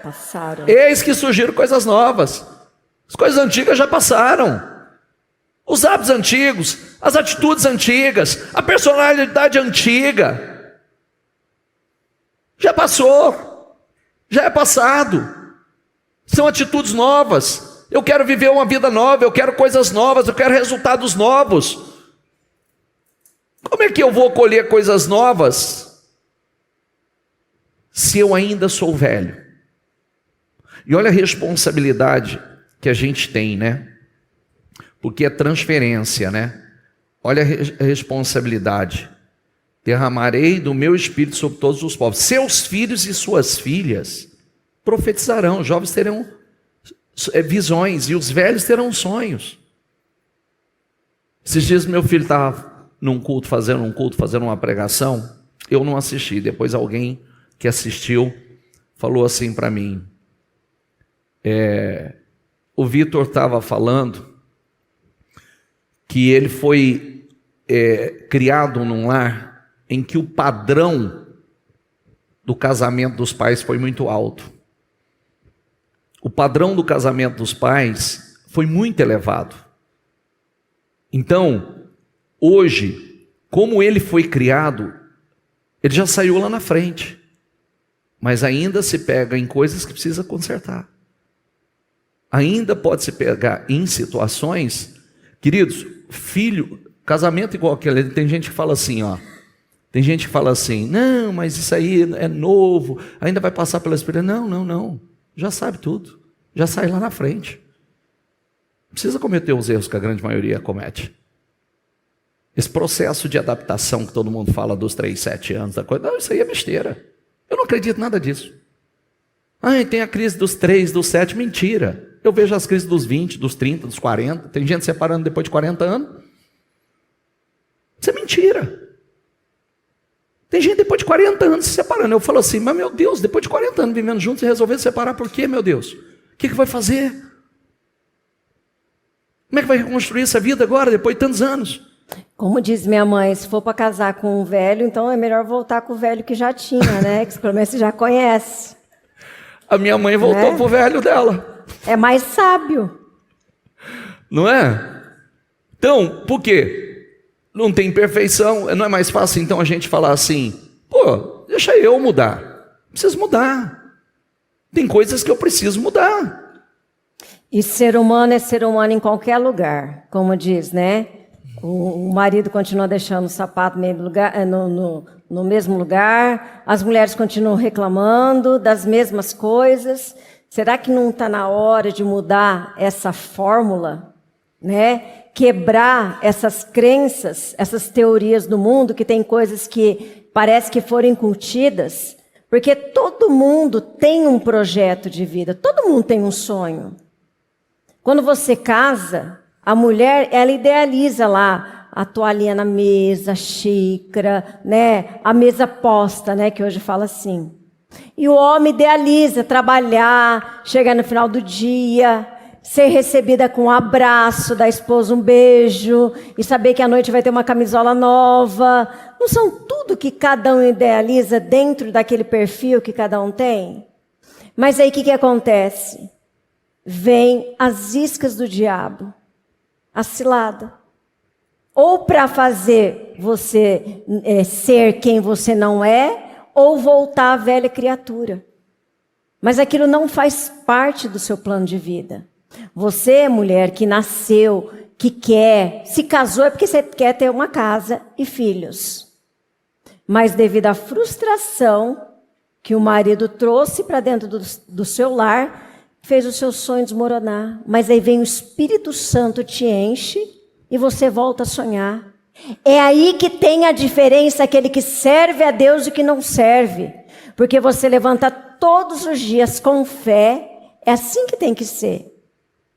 Passaram. Eis que surgiram coisas novas. As coisas antigas já passaram. Os hábitos antigos, as atitudes antigas, a personalidade antiga, já passou, já é passado. São atitudes novas. Eu quero viver uma vida nova, eu quero coisas novas, eu quero resultados novos. Como é que eu vou colher coisas novas se eu ainda sou velho? E olha a responsabilidade que a gente tem, né? Porque é transferência, né? Olha a responsabilidade. Derramarei do meu espírito sobre todos os povos. Seus filhos e suas filhas profetizarão. Os jovens terão visões e os velhos terão sonhos. Esses dias meu filho estava num culto, fazendo uma pregação. Eu não assisti. Depois alguém que assistiu falou assim para mim. O Vitor estava falando que ele foi criado num lar em que o padrão do casamento dos pais foi muito alto. O padrão do casamento dos pais foi muito elevado. Então, hoje, como ele foi criado, ele já saiu lá na frente, mas ainda se pega em coisas que precisa consertar. Ainda pode se pegar em situações, queridos, filho, casamento igual aquele, tem gente que fala assim, ó. Tem gente que fala assim, não, mas isso aí é novo, ainda vai passar pela experiência. Não, já sabe tudo, já sai lá na frente. Não precisa cometer os erros que a grande maioria comete. Esse processo de adaptação que todo mundo fala dos 3, 7 anos, da coisa, não, isso aí é besteira. Eu não acredito nada disso. Tem a crise dos 3, dos 7, mentira. Eu vejo as crises dos 20, dos 30, dos 40. Tem gente separando depois de 40 anos. Isso é mentira. Tem gente depois de 40 anos se separando. Eu falo assim, mas meu Deus, depois de 40 anos vivendo juntos e resolver se separar, por quê, meu Deus? O que vai fazer? Como é que vai reconstruir essa vida agora, depois de tantos anos? Como diz minha mãe, se for para casar com um velho, então é melhor voltar com o velho que já tinha, né? Que pelo menos você já conhece. A minha mãe voltou pro velho dela. É mais sábio. Não é? Então, por quê? Não tem perfeição. Não é mais fácil então a gente falar assim, pô, deixa eu mudar. Preciso mudar. Tem coisas que eu preciso mudar. E ser humano é ser humano em qualquer lugar, como diz, né? O marido continua deixando o sapato no mesmo lugar, as mulheres continuam reclamando das mesmas coisas. Será que não está na hora de mudar essa fórmula, né? Quebrar essas crenças, essas teorias do mundo, que tem coisas que parece que foram incutidas, porque todo mundo tem um projeto de vida, todo mundo tem um sonho. Quando você casa, a mulher, ela idealiza lá a toalhinha na mesa, a xícara, né? A mesa posta, né? Que hoje fala assim. E o homem idealiza trabalhar, chegar no final do dia, ser recebida com um abraço da esposa, um beijo, e saber que à noite vai ter uma camisola nova. Não são tudo que cada um idealiza dentro daquele perfil que cada um tem? Mas aí o que acontece? Vem as iscas do diabo, a cilada. Ou para fazer você ser quem você não é, ou voltar à velha criatura. Mas aquilo não faz parte do seu plano de vida. Você, mulher que nasceu, que quer, se casou é porque você quer ter uma casa e filhos. Mas devido à frustração que o marido trouxe para dentro do seu lar, fez o seu sonho desmoronar. Mas aí vem o Espírito Santo, te enche e você volta a sonhar. É aí que tem a diferença, aquele que serve a Deus e o que não serve. Porque você levanta todos os dias com fé, é assim que tem que ser.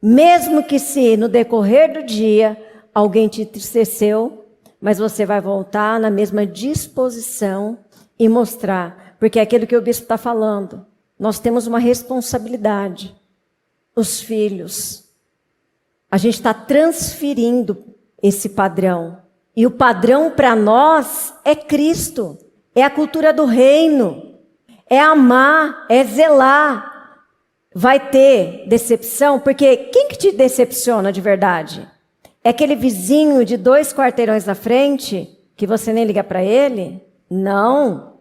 Mesmo que se no decorrer do dia alguém te entristeceu, mas você vai voltar na mesma disposição e mostrar. Porque é aquilo que o bispo está falando. Nós temos uma responsabilidade. Os filhos. A gente está transferindo esse padrão. E o padrão para nós é Cristo. É a cultura do reino. é amar, é zelar. Vai ter decepção, porque quem que te decepciona de verdade? É aquele vizinho de 2 quarteirões à frente, que você nem liga para ele? Não.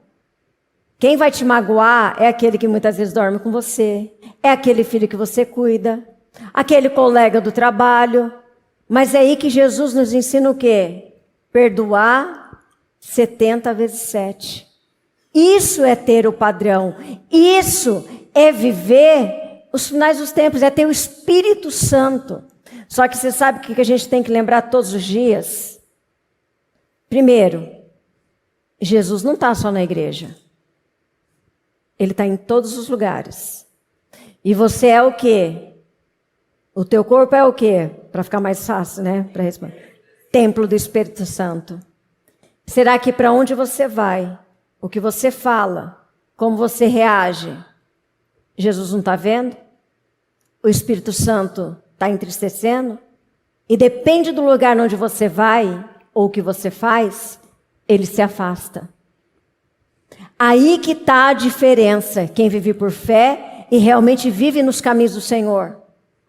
Quem vai te magoar é aquele que muitas vezes dorme com você, é aquele filho que você cuida, aquele colega do trabalho. Mas é aí que Jesus nos ensina o quê? Perdoar 70 vezes 7. Isso é ter o padrão. Isso é viver os finais dos tempos, é ter o Espírito Santo. Só que você sabe o que a gente tem que lembrar todos os dias? Primeiro, Jesus não está só na igreja. Ele está em todos os lugares. E você é o quê? O teu corpo é o quê? Para ficar mais fácil, né? Para responder. Templo do Espírito Santo. Será que para onde você vai, o que você fala, como você reage, Jesus não está vendo? O Espírito Santo está entristecendo? E depende do lugar onde você vai, ou o que você faz, ele se afasta. Aí que está a diferença, quem vive por fé e realmente vive nos caminhos do Senhor.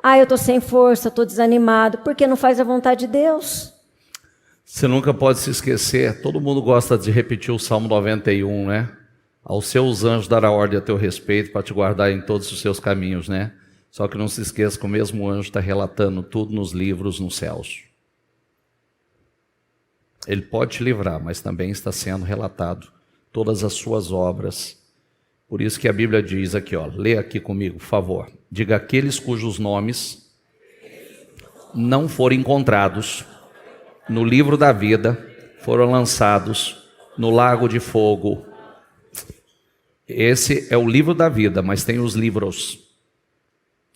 Ah, eu estou sem força, estou desanimado, porque não faz a vontade de Deus. Você nunca pode se esquecer, todo mundo gosta de repetir o Salmo 91, né? Aos seus anjos dará ordem a teu respeito para te guardar em todos os seus caminhos, né? Só que não se esqueça que o mesmo anjo está relatando tudo nos livros nos céus. Ele pode te livrar, mas também está sendo relatado todas as suas obras. Por isso que a Bíblia diz aqui, ó, lê aqui comigo, por favor. Diga: aqueles cujos nomes não foram encontrados no livro da vida foram lançados no lago de fogo. Esse é o livro da vida, mas tem os livros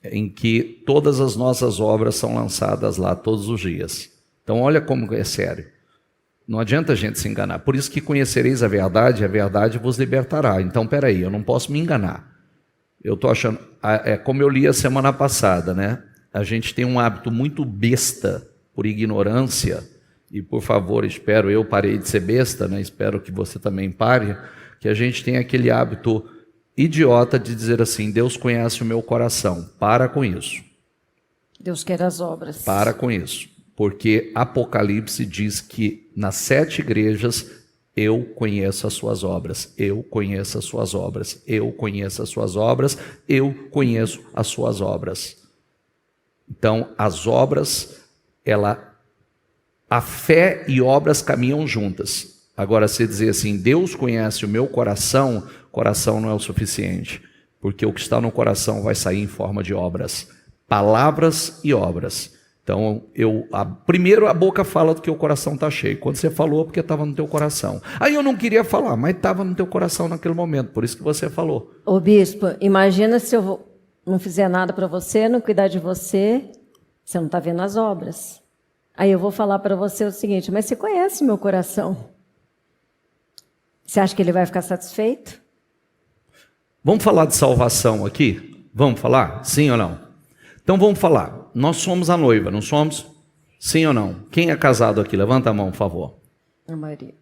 em que todas as nossas obras são lançadas lá todos os dias. Então olha como é sério. Não adianta a gente se enganar. Por isso que conhecereis a verdade vos libertará. Então peraí, eu não posso me enganar. Eu estou achando, é como eu li a semana passada, né? A gente tem um hábito muito besta por ignorância, e por favor, eu parei de ser besta, né? Espero que você também pare, que a gente tem aquele hábito idiota de dizer assim: Deus conhece o meu coração. Para com isso. Deus quer as obras. Para com isso. Porque Apocalipse diz que nas 7 igrejas eu conheço as suas obras, eu conheço as suas obras, eu conheço as suas obras, eu conheço as suas obras. Então, as obras, a fé e obras caminham juntas. Agora, se dizer assim, Deus conhece o meu coração, coração não é o suficiente, porque o que está no coração vai sair em forma de obras, palavras e obras. Então, primeiro a boca fala do que o coração está cheio. Quando você falou, porque estava no teu coração. Aí eu não queria falar, mas estava no teu coração naquele momento, por isso que você falou. Ô bispo, imagina se eu não fizer nada para você, não cuidar de você, você não está vendo as obras. Aí eu vou falar para você o seguinte: mas você conhece meu coração? Você acha que ele vai ficar satisfeito? Vamos falar de salvação aqui? Vamos falar? Sim ou não? Então vamos falar. Nós somos a noiva, não somos? Sim ou não? Quem é casado aqui? Levanta a mão, por favor. A maioria.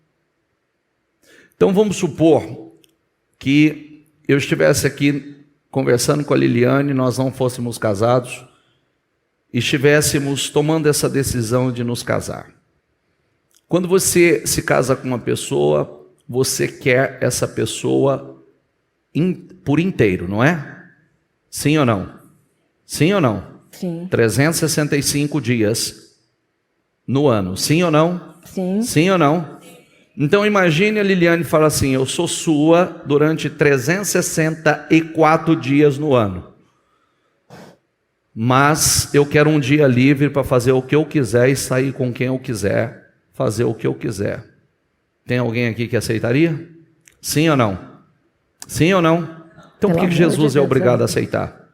Então vamos supor que eu estivesse aqui conversando com a Liliane, nós não fôssemos casados, e estivéssemos tomando essa decisão de nos casar. Quando você se casa com uma pessoa, você quer essa pessoa por inteiro, não é? Sim ou não? Sim ou não? Sim. 365 dias no ano, sim ou não? Sim. Sim ou não? Então imagine a Liliane falar assim: eu sou sua durante 364 dias no ano, mas eu quero um dia livre para fazer o que eu quiser e sair com quem eu quiser, fazer o que eu quiser. Tem alguém aqui que aceitaria? Sim ou não? Sim ou não? Então por que Jesus é obrigado a aceitar?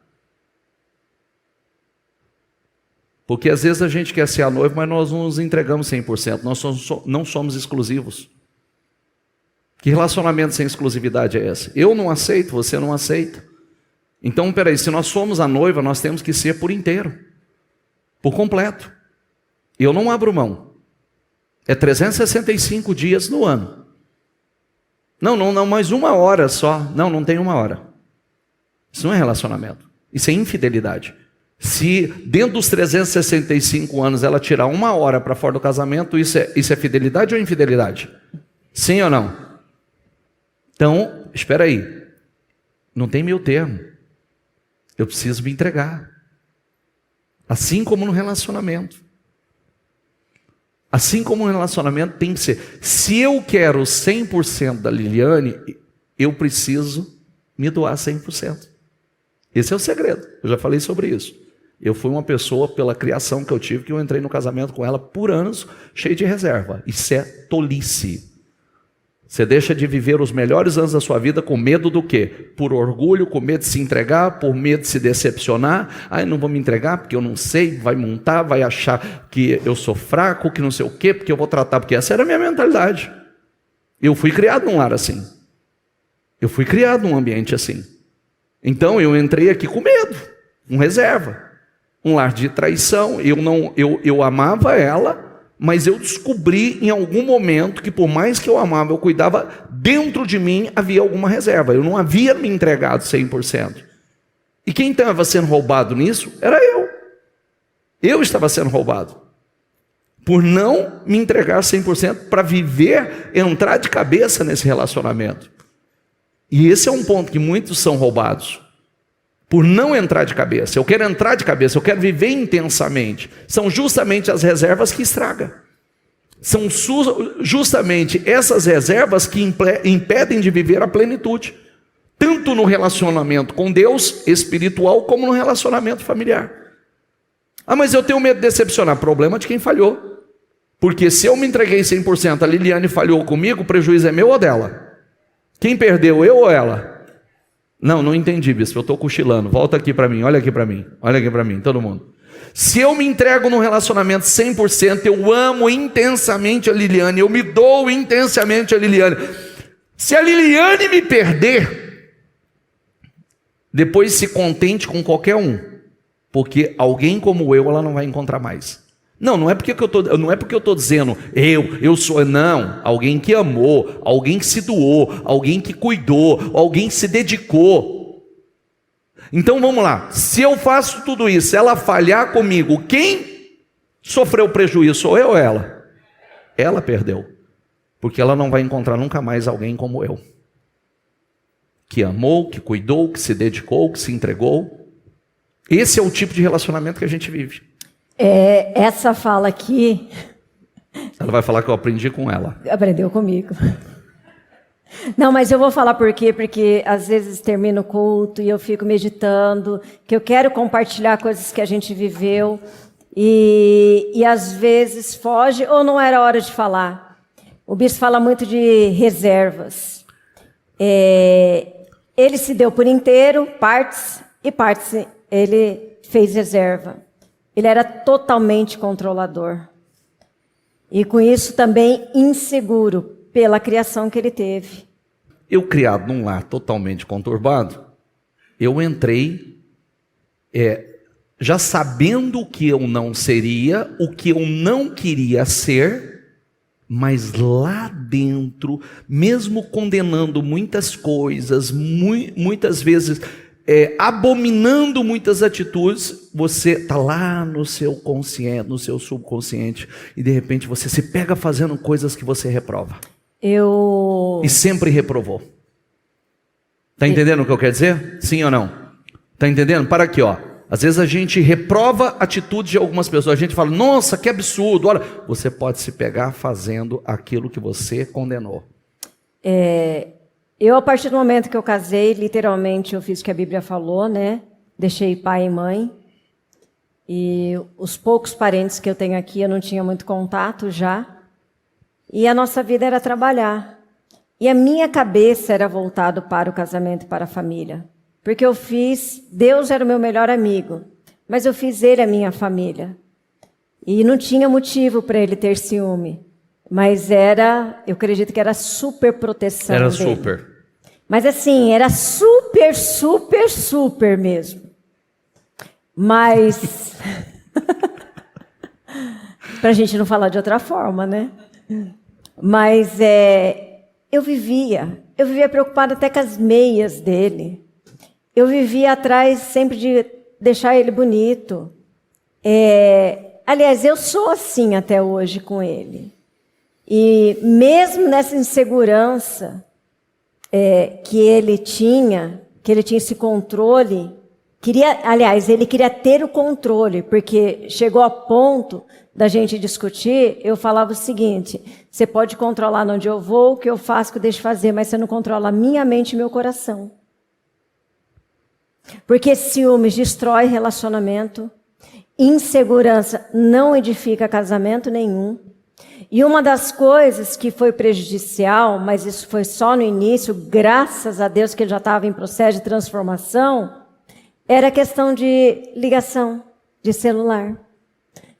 Porque às vezes a gente quer ser a noiva, mas nós não nos entregamos 100%, nós não somos exclusivos. Que relacionamento sem exclusividade é esse? Eu não aceito, você não aceita. Então, peraí, se nós somos a noiva, nós temos que ser por inteiro, por completo. Eu não abro mão. É 365 dias no ano. Não, mais 1 hora só. Não tem 1 hora. Isso não é relacionamento. Isso é infidelidade. Se dentro dos 365 anos ela tirar 1 hora para fora do casamento, isso é fidelidade ou infidelidade? Sim ou não? Então, espera aí. Não tem meio termo. Eu preciso me entregar. Assim como no relacionamento. Assim como no relacionamento tem que ser. Se eu quero 100% da Liliane, eu preciso me doar 100%. Esse é o segredo. Eu já falei sobre isso. Eu fui uma pessoa, pela criação que eu tive, que eu entrei no casamento com ela por anos, cheio de reserva. Isso é tolice. Você deixa de viver os melhores anos da sua vida com medo do quê? Por orgulho, com medo de se entregar, por medo de se decepcionar. Ai, não vou me entregar porque eu não sei, vai montar, vai achar que eu sou fraco, que não sei o quê, porque eu vou tratar, porque essa era a minha mentalidade. Eu fui criado num lar assim. Eu fui criado num ambiente assim. Então eu entrei aqui com medo, com reserva. Um lar de traição. Eu amava ela, mas eu descobri em algum momento que por mais que eu amava, eu cuidava, dentro de mim havia alguma reserva. Eu não havia me entregado 100%. E quem estava sendo roubado nisso era eu. Eu estava sendo roubado. Por não me entregar 100% para viver, entrar de cabeça nesse relacionamento. E esse é um ponto que muitos são roubados. Por não entrar de cabeça. Eu quero entrar de cabeça, eu quero viver intensamente. São justamente as reservas que estragam. São justamente essas reservas que impedem de viver a plenitude. Tanto no relacionamento com Deus, espiritual, como no relacionamento familiar. Ah, mas eu tenho medo de decepcionar. Problema de quem falhou. Porque se eu me entreguei 100%, a Liliane falhou comigo, o prejuízo é meu ou dela? Quem perdeu, eu ou ela? Não entendi, bispo, eu estou cochilando. Volta aqui para mim, olha aqui para mim, todo mundo. Se eu me entrego num relacionamento 100%, eu amo intensamente a Liliane, eu me dou intensamente a Liliane. Se a Liliane me perder, depois se contente com qualquer um, porque alguém como eu, ela não vai encontrar mais. Não é porque eu estou dizendo, eu sou, não, alguém que amou, alguém que se doou, alguém que cuidou, alguém que se dedicou. Então vamos lá, se eu faço tudo isso, ela falhar comigo, quem sofreu prejuízo, sou eu ou ela? Ela perdeu, porque ela não vai encontrar nunca mais alguém como eu, que amou, que cuidou, que se dedicou, que se entregou. Esse é o tipo de relacionamento que a gente vive. Essa fala aqui... Ela vai falar que eu aprendi com ela. Aprendeu comigo. Não, mas eu vou falar por quê, porque às vezes termino o culto e eu fico meditando, que eu quero compartilhar coisas que a gente viveu e às vezes foge ou não era hora de falar. O bispo fala muito de reservas. Ele se deu por inteiro, partes ele fez reserva. Ele era totalmente controlador. E com isso também inseguro pela criação que ele teve. Eu, criado num lar totalmente conturbado, eu entrei já sabendo o que eu não seria, o que eu não queria ser, mas lá dentro, mesmo condenando muitas coisas, muitas vezes... abominando muitas atitudes, você está lá no seu consciente, no seu subconsciente, e de repente você se pega fazendo coisas que você reprova. E sempre reprovou. Está entendendo o que eu quero dizer? Sim ou não? Está entendendo? Para aqui, ó. Às vezes a gente reprova atitudes de algumas pessoas. A gente fala, nossa, que absurdo. Olha, você pode se pegar fazendo aquilo que você condenou. Eu, a partir do momento que eu casei, literalmente eu fiz o que a Bíblia falou, né? Deixei pai e mãe. E os poucos parentes que eu tenho aqui, eu não tinha muito contato já. E a nossa vida era trabalhar. E a minha cabeça era voltada para o casamento e para a família. Porque eu fiz, Deus era o meu melhor amigo, mas eu fiz ele a minha família. E não tinha motivo para ele ter ciúme. Mas eu acredito que era super proteção Era dele. super. Mas assim, era super, super, super mesmo. Mas... para a gente não falar de outra forma, né? Mas eu vivia Eu vivia preocupada até com as meias dele. Eu vivia atrás sempre de deixar ele bonito. Aliás, eu sou assim até hoje com ele. E mesmo nessa insegurança que ele tinha esse controle, ele queria ter o controle, porque chegou a ponto da gente discutir, eu falava o seguinte: você pode controlar onde eu vou, o que eu faço, o que eu deixo de fazer, mas você não controla a minha mente e meu coração. Porque ciúmes destrói relacionamento, insegurança não edifica casamento nenhum. E uma das coisas que foi prejudicial, mas isso foi só no início, graças a Deus que ele já estava em processo de transformação, era a questão de ligação de celular.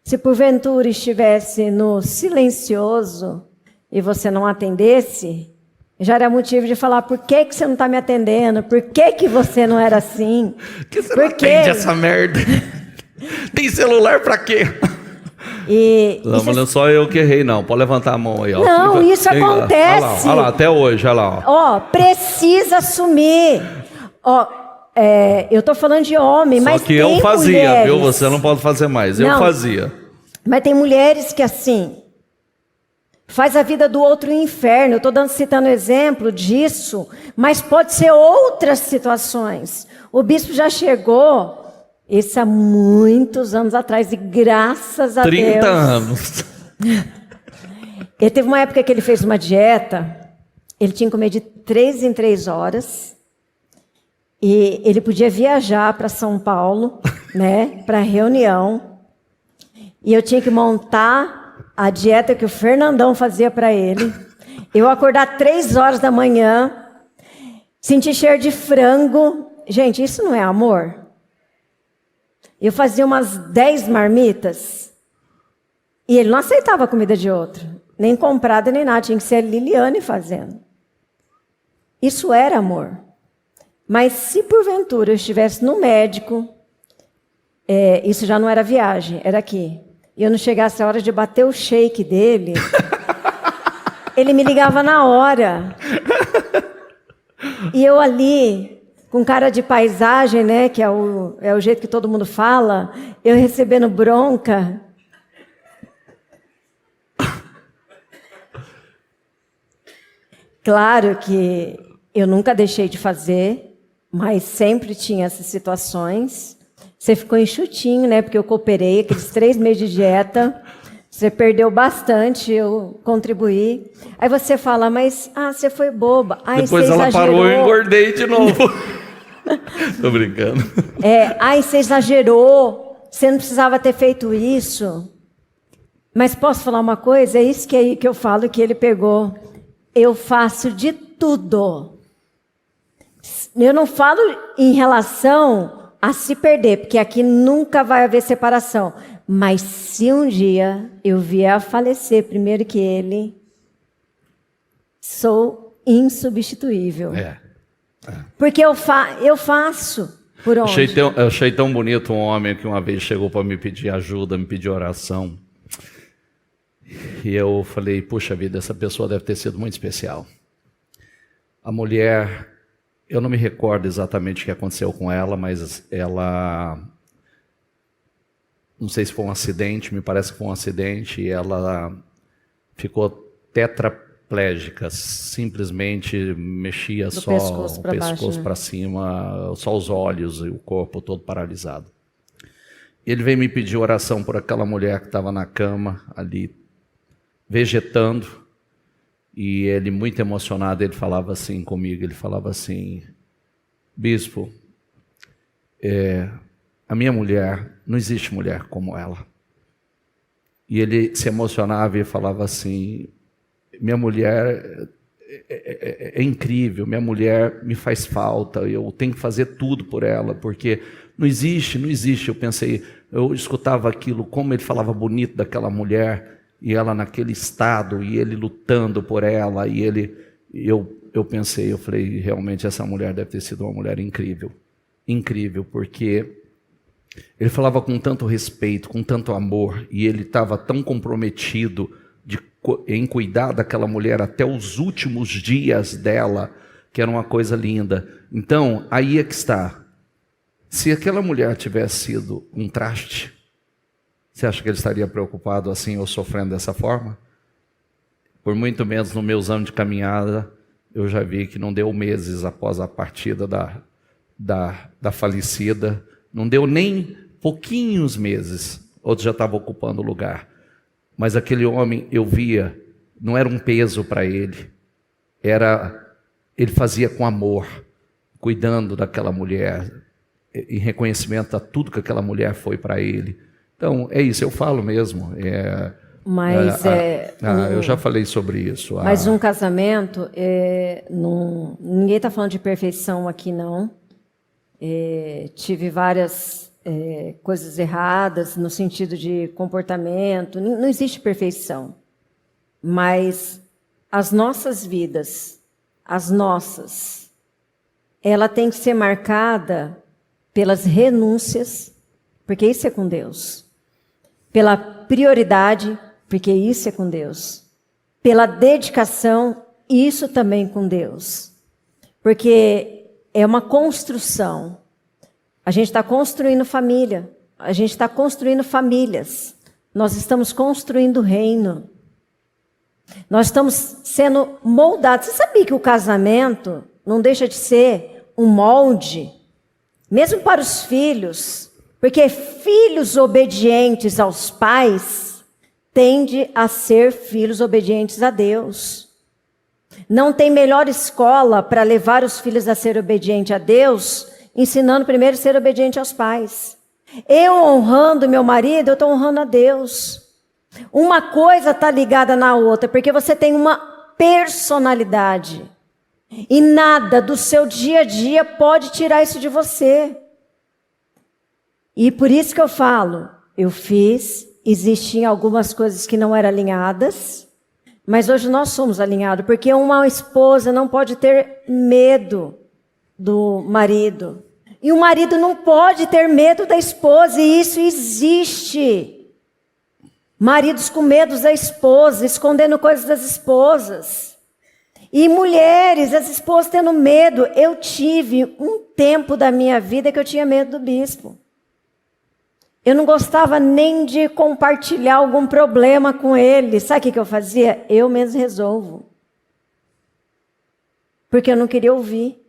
Se porventura estivesse no silencioso e você não atendesse, já era motivo de falar: por que você não está me atendendo? Por que você não era assim? Por que você não atende essa merda? Tem celular pra quê? Não, mas não só eu que errei, não. Pode levantar a mão aí. Ó. Não, isso acontece. Olha lá, até hoje, olha lá. Ó, precisa assumir. Ó, eu estou falando de homem, só mas que eu fazia, mulheres... viu? Você não pode fazer mais. Eu fazia. Mas tem mulheres que assim faz a vida do outro um inferno. Eu estou citando exemplo disso, mas pode ser outras situações. O bispo já chegou, isso há muitos anos atrás, e graças a 30 Deus. anos. Ele teve uma época que ele fez uma dieta, ele tinha que comer de 3 em 3 horas, e ele podia viajar para São Paulo, né, para reunião, e eu tinha que montar a dieta que o Fernandão fazia para ele. Eu acordar 3 horas da manhã, sentir cheiro de frango. Gente, isso não é amor? Eu fazia umas 10 marmitas e ele não aceitava a comida de outro, nem comprada nem nada, tinha que ser a Liliane fazendo. Isso era amor. Mas se porventura eu estivesse no médico, isso já não era viagem, era aqui, e eu não chegasse a hora de bater o shake dele, ele me ligava na hora. E eu ali, com cara de paisagem, né, que é o jeito que todo mundo fala, eu recebendo bronca. Claro que eu nunca deixei de fazer, mas sempre tinha essas situações. Você ficou enxutinho, né, porque eu cooperei, aqueles 3 meses de dieta, você perdeu bastante, eu contribuí. Aí você fala: mas você foi boba. Depois ela parou e eu engordei de novo. Tô brincando. Você exagerou, você não precisava ter feito isso. Mas posso falar uma coisa? É isso que eu falo que ele pegou. Eu faço de tudo. Eu não falo em relação a se perder, porque aqui nunca vai haver separação. Mas se um dia eu vier a falecer primeiro que ele, sou insubstituível. Porque eu faço por onde? Eu achei tão bonito um homem que uma vez chegou para me pedir ajuda, me pedir oração. E eu falei: puxa vida, essa pessoa deve ter sido muito especial. A mulher, eu não me recordo exatamente o que aconteceu com ela, mas ela, não sei se foi um acidente, me parece que foi um acidente, e ela ficou tetraplégica, simplesmente mexia só o pescoço para cima, só os olhos e o corpo todo paralisado. Ele veio me pedir oração por aquela mulher que estava na cama ali, vegetando, e ele, muito emocionado, ele falava assim comigo, ele falava assim: bispo, a minha mulher, não existe mulher como ela. E ele se emocionava e falava assim: minha mulher é incrível, minha mulher me faz falta, eu tenho que fazer tudo por ela, porque não existe. Eu pensei, eu escutava aquilo, como ele falava bonito daquela mulher, e ela naquele estado, e ele lutando por ela, e eu pensei, eu falei, realmente essa mulher deve ter sido uma mulher incrível, porque ele falava com tanto respeito, com tanto amor, e ele estava tão comprometido em cuidar daquela mulher até os últimos dias dela, que era uma coisa linda. Então, aí é que está. Se aquela mulher tivesse sido um traste, você acha que ele estaria preocupado assim ou sofrendo dessa forma? Por muito menos nos meus anos de caminhada, eu já vi que não deu meses após a partida da falecida, não deu nem pouquinhos meses, outro já estava ocupando o lugar. Mas aquele homem, eu via, não era um peso para ele, ele fazia com amor, cuidando daquela mulher, em reconhecimento a tudo que aquela mulher foi para ele. Então, é isso, eu falo mesmo. Eu já falei sobre isso. Mas um casamento, ninguém está falando de perfeição aqui, não. Tive várias coisas erradas no sentido de comportamento. Não existe perfeição. Mas as nossas vidas, ela tem que ser marcada pelas renúncias, porque isso é com Deus. Pela prioridade, porque isso é com Deus. Pela dedicação, isso também com Deus. Porque é uma construção. A gente está construindo família. A gente está construindo famílias. Nós estamos construindo reino. Nós estamos sendo moldados. Você sabia que o casamento não deixa de ser um molde, mesmo para os filhos? Porque filhos obedientes aos pais tende a ser filhos obedientes a Deus. Não tem melhor escola para levar os filhos a ser obedientes a Deus, ensinando primeiro a ser obediente aos pais. Eu honrando meu marido, eu estou honrando a Deus. Uma coisa está ligada na outra, porque você tem uma personalidade. E nada do seu dia a dia pode tirar isso de você. E por isso que eu falo, existiam algumas coisas que não eram alinhadas, mas hoje nós somos alinhados, porque uma esposa não pode ter medo do marido. E o marido não pode ter medo da esposa, e isso existe. Maridos com medo da esposa, escondendo coisas das esposas. E mulheres, as esposas tendo medo. Eu tive um tempo da minha vida que eu tinha medo do bispo. Eu não gostava nem de compartilhar algum problema com ele. Sabe o que eu fazia? Eu mesmo resolvo. Porque eu não queria ouvir.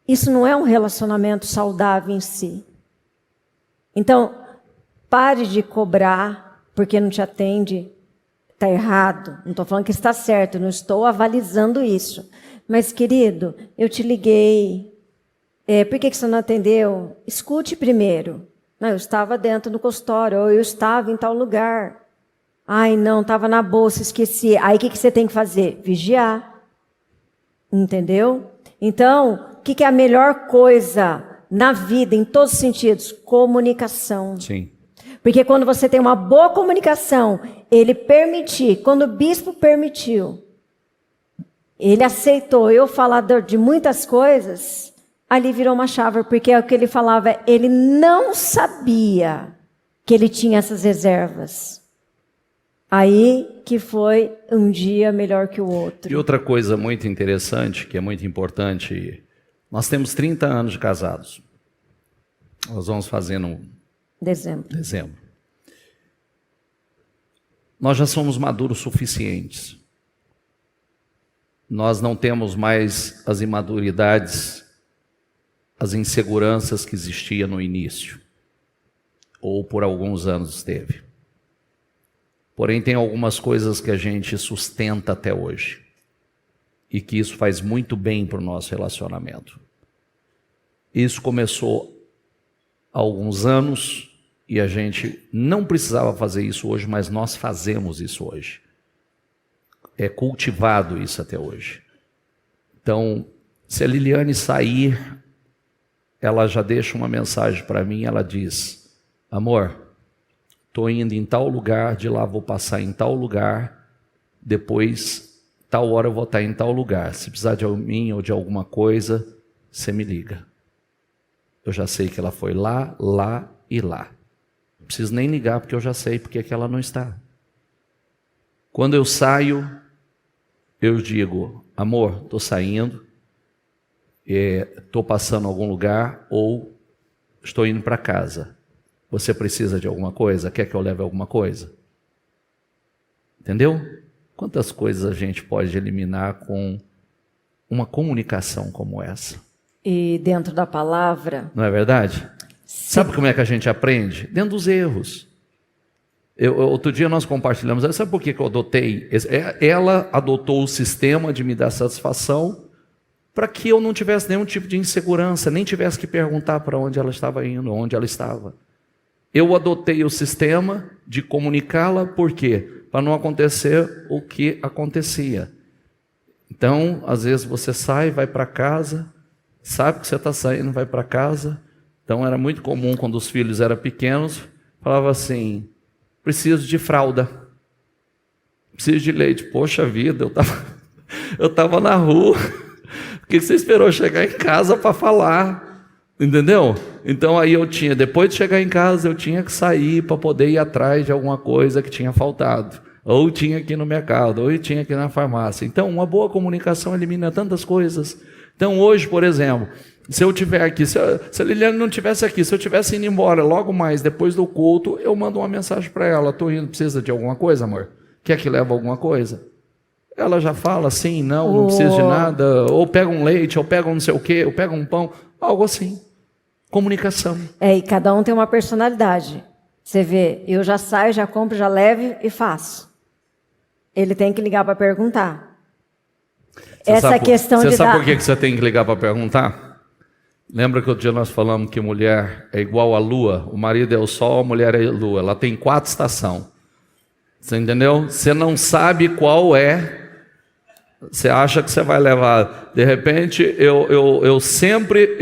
Isso não é um relacionamento saudável em si. Então, pare de cobrar porque não te atende. Está errado. Não estou falando que está certo, não estou avalizando isso. Mas, querido, eu te liguei. Por que você não atendeu? Escute primeiro. Não, eu estava dentro do consultório, ou eu estava em tal lugar. Ai, não, estava na bolsa, esqueci. Aí o que você tem que fazer? Vigiar. Entendeu? Então, o que é a melhor coisa na vida, em todos os sentidos? Comunicação. Sim. Porque quando você tem uma boa comunicação, ele permitir, quando o bispo permitiu, ele aceitou eu falar de muitas coisas, ali virou uma chave, porque o que ele falava, ele não sabia que ele tinha essas reservas. Aí que foi um dia melhor que o outro. E outra coisa muito interessante, que é muito importante, nós temos 30 anos de casados. Nós vamos fazer no dezembro. Nós já somos maduros suficientes. Nós não temos mais as imaturidades, as inseguranças que existiam no início, ou por alguns anos esteve. Porém, tem algumas coisas que a gente sustenta até hoje, e que isso faz muito bem para o nosso relacionamento. Isso começou há alguns anos, e a gente não precisava fazer isso hoje, mas nós fazemos isso hoje. É cultivado isso até hoje. Então, se a Liliane sair, ela já deixa uma mensagem para mim, ela diz: amor, estou indo em tal lugar, de lá vou passar em tal lugar, depois, tal hora eu vou estar em tal lugar. Se precisar de mim ou de alguma coisa, você me liga. Eu já sei que ela foi lá, lá e lá. Não preciso nem ligar, porque eu já sei porque é que ela não está. Quando eu saio, eu digo, amor, estou saindo, estou passando em algum lugar ou estou indo para casa. Você precisa de alguma coisa? Quer que eu leve alguma coisa? Entendeu? Quantas coisas a gente pode eliminar com uma comunicação como essa? E dentro da palavra... Não é verdade? Sim. Sabe como é que a gente aprende? Dentro dos erros. Outro dia nós compartilhamos, sabe por que eu adotei? Ela adotou o sistema de me dar satisfação para que eu não tivesse nenhum tipo de insegurança, nem tivesse que perguntar para onde ela estava indo, onde ela estava. Eu adotei o sistema de comunicá-la, por quê? Para não acontecer o que acontecia. Então, às vezes você sai, vai para casa, sabe que você está saindo, vai para casa. Então, era muito comum quando os filhos eram pequenos, falava assim, preciso de fralda, preciso de leite. Poxa vida, eu estava na rua, por que você esperou chegar em casa para falar? Entendeu? Então aí depois de chegar em casa, eu tinha que sair para poder ir atrás de alguma coisa que tinha faltado. Ou tinha que ir no mercado, ou tinha que ir na farmácia. Então uma boa comunicação elimina tantas coisas. Então hoje, por exemplo, se eu estiver aqui, se a Liliane não estivesse aqui, se eu estivesse indo embora logo mais depois do culto, eu mando uma mensagem para ela, estou indo, precisa de alguma coisa, amor? Quer que leve alguma coisa? Ela já fala sim, não precisa de nada, ou pega um leite, ou pega um não sei o quê, ou pega um pão, algo assim. Comunicação. E cada um tem uma personalidade. Você vê, eu já saio, já compro, já levo e faço. Ele tem que ligar para perguntar. Você sabe por que você tem que ligar para perguntar? Lembra que outro dia nós falamos que mulher é igual à lua? O marido é o sol, a mulher é a lua. Ela tem 4 estações. Você entendeu? Você não sabe qual é. Você acha que você vai levar. De repente, eu sempre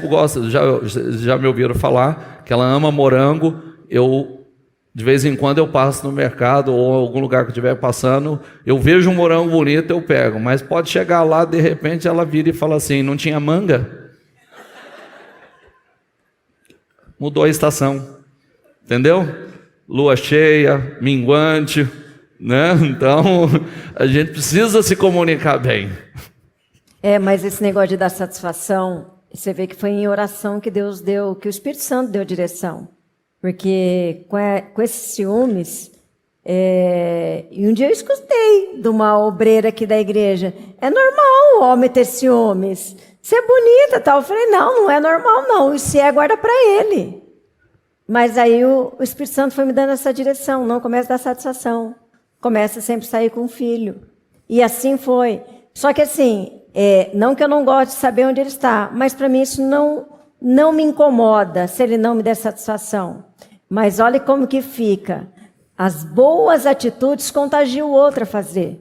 gosto, já me ouviram falar que ela ama morango. De vez em quando eu passo no mercado ou em algum lugar que eu estiver passando, eu vejo um morango bonito, eu pego. Mas pode chegar lá, de repente ela vira e fala assim, não tinha manga? Mudou a estação. Entendeu? Lua cheia, minguante... né? Então, a gente precisa se comunicar bem. Mas esse negócio de dar satisfação, você vê que foi em oração que Deus deu, que o Espírito Santo deu direção. Porque com esses ciúmes, e um dia eu escutei de uma obreira aqui da igreja, é normal o homem ter ciúmes, você é bonita, tal. Eu falei, não é normal não, e se guarda para ele. Mas aí o Espírito Santo foi me dando essa direção, não comece a dar satisfação. Começa sempre a sair com o filho. E assim foi. Só que assim, não que eu não goste de saber onde ele está, mas para mim isso não me incomoda se ele não me der satisfação. Mas olha como que fica. As boas atitudes contagiam o outro a fazer.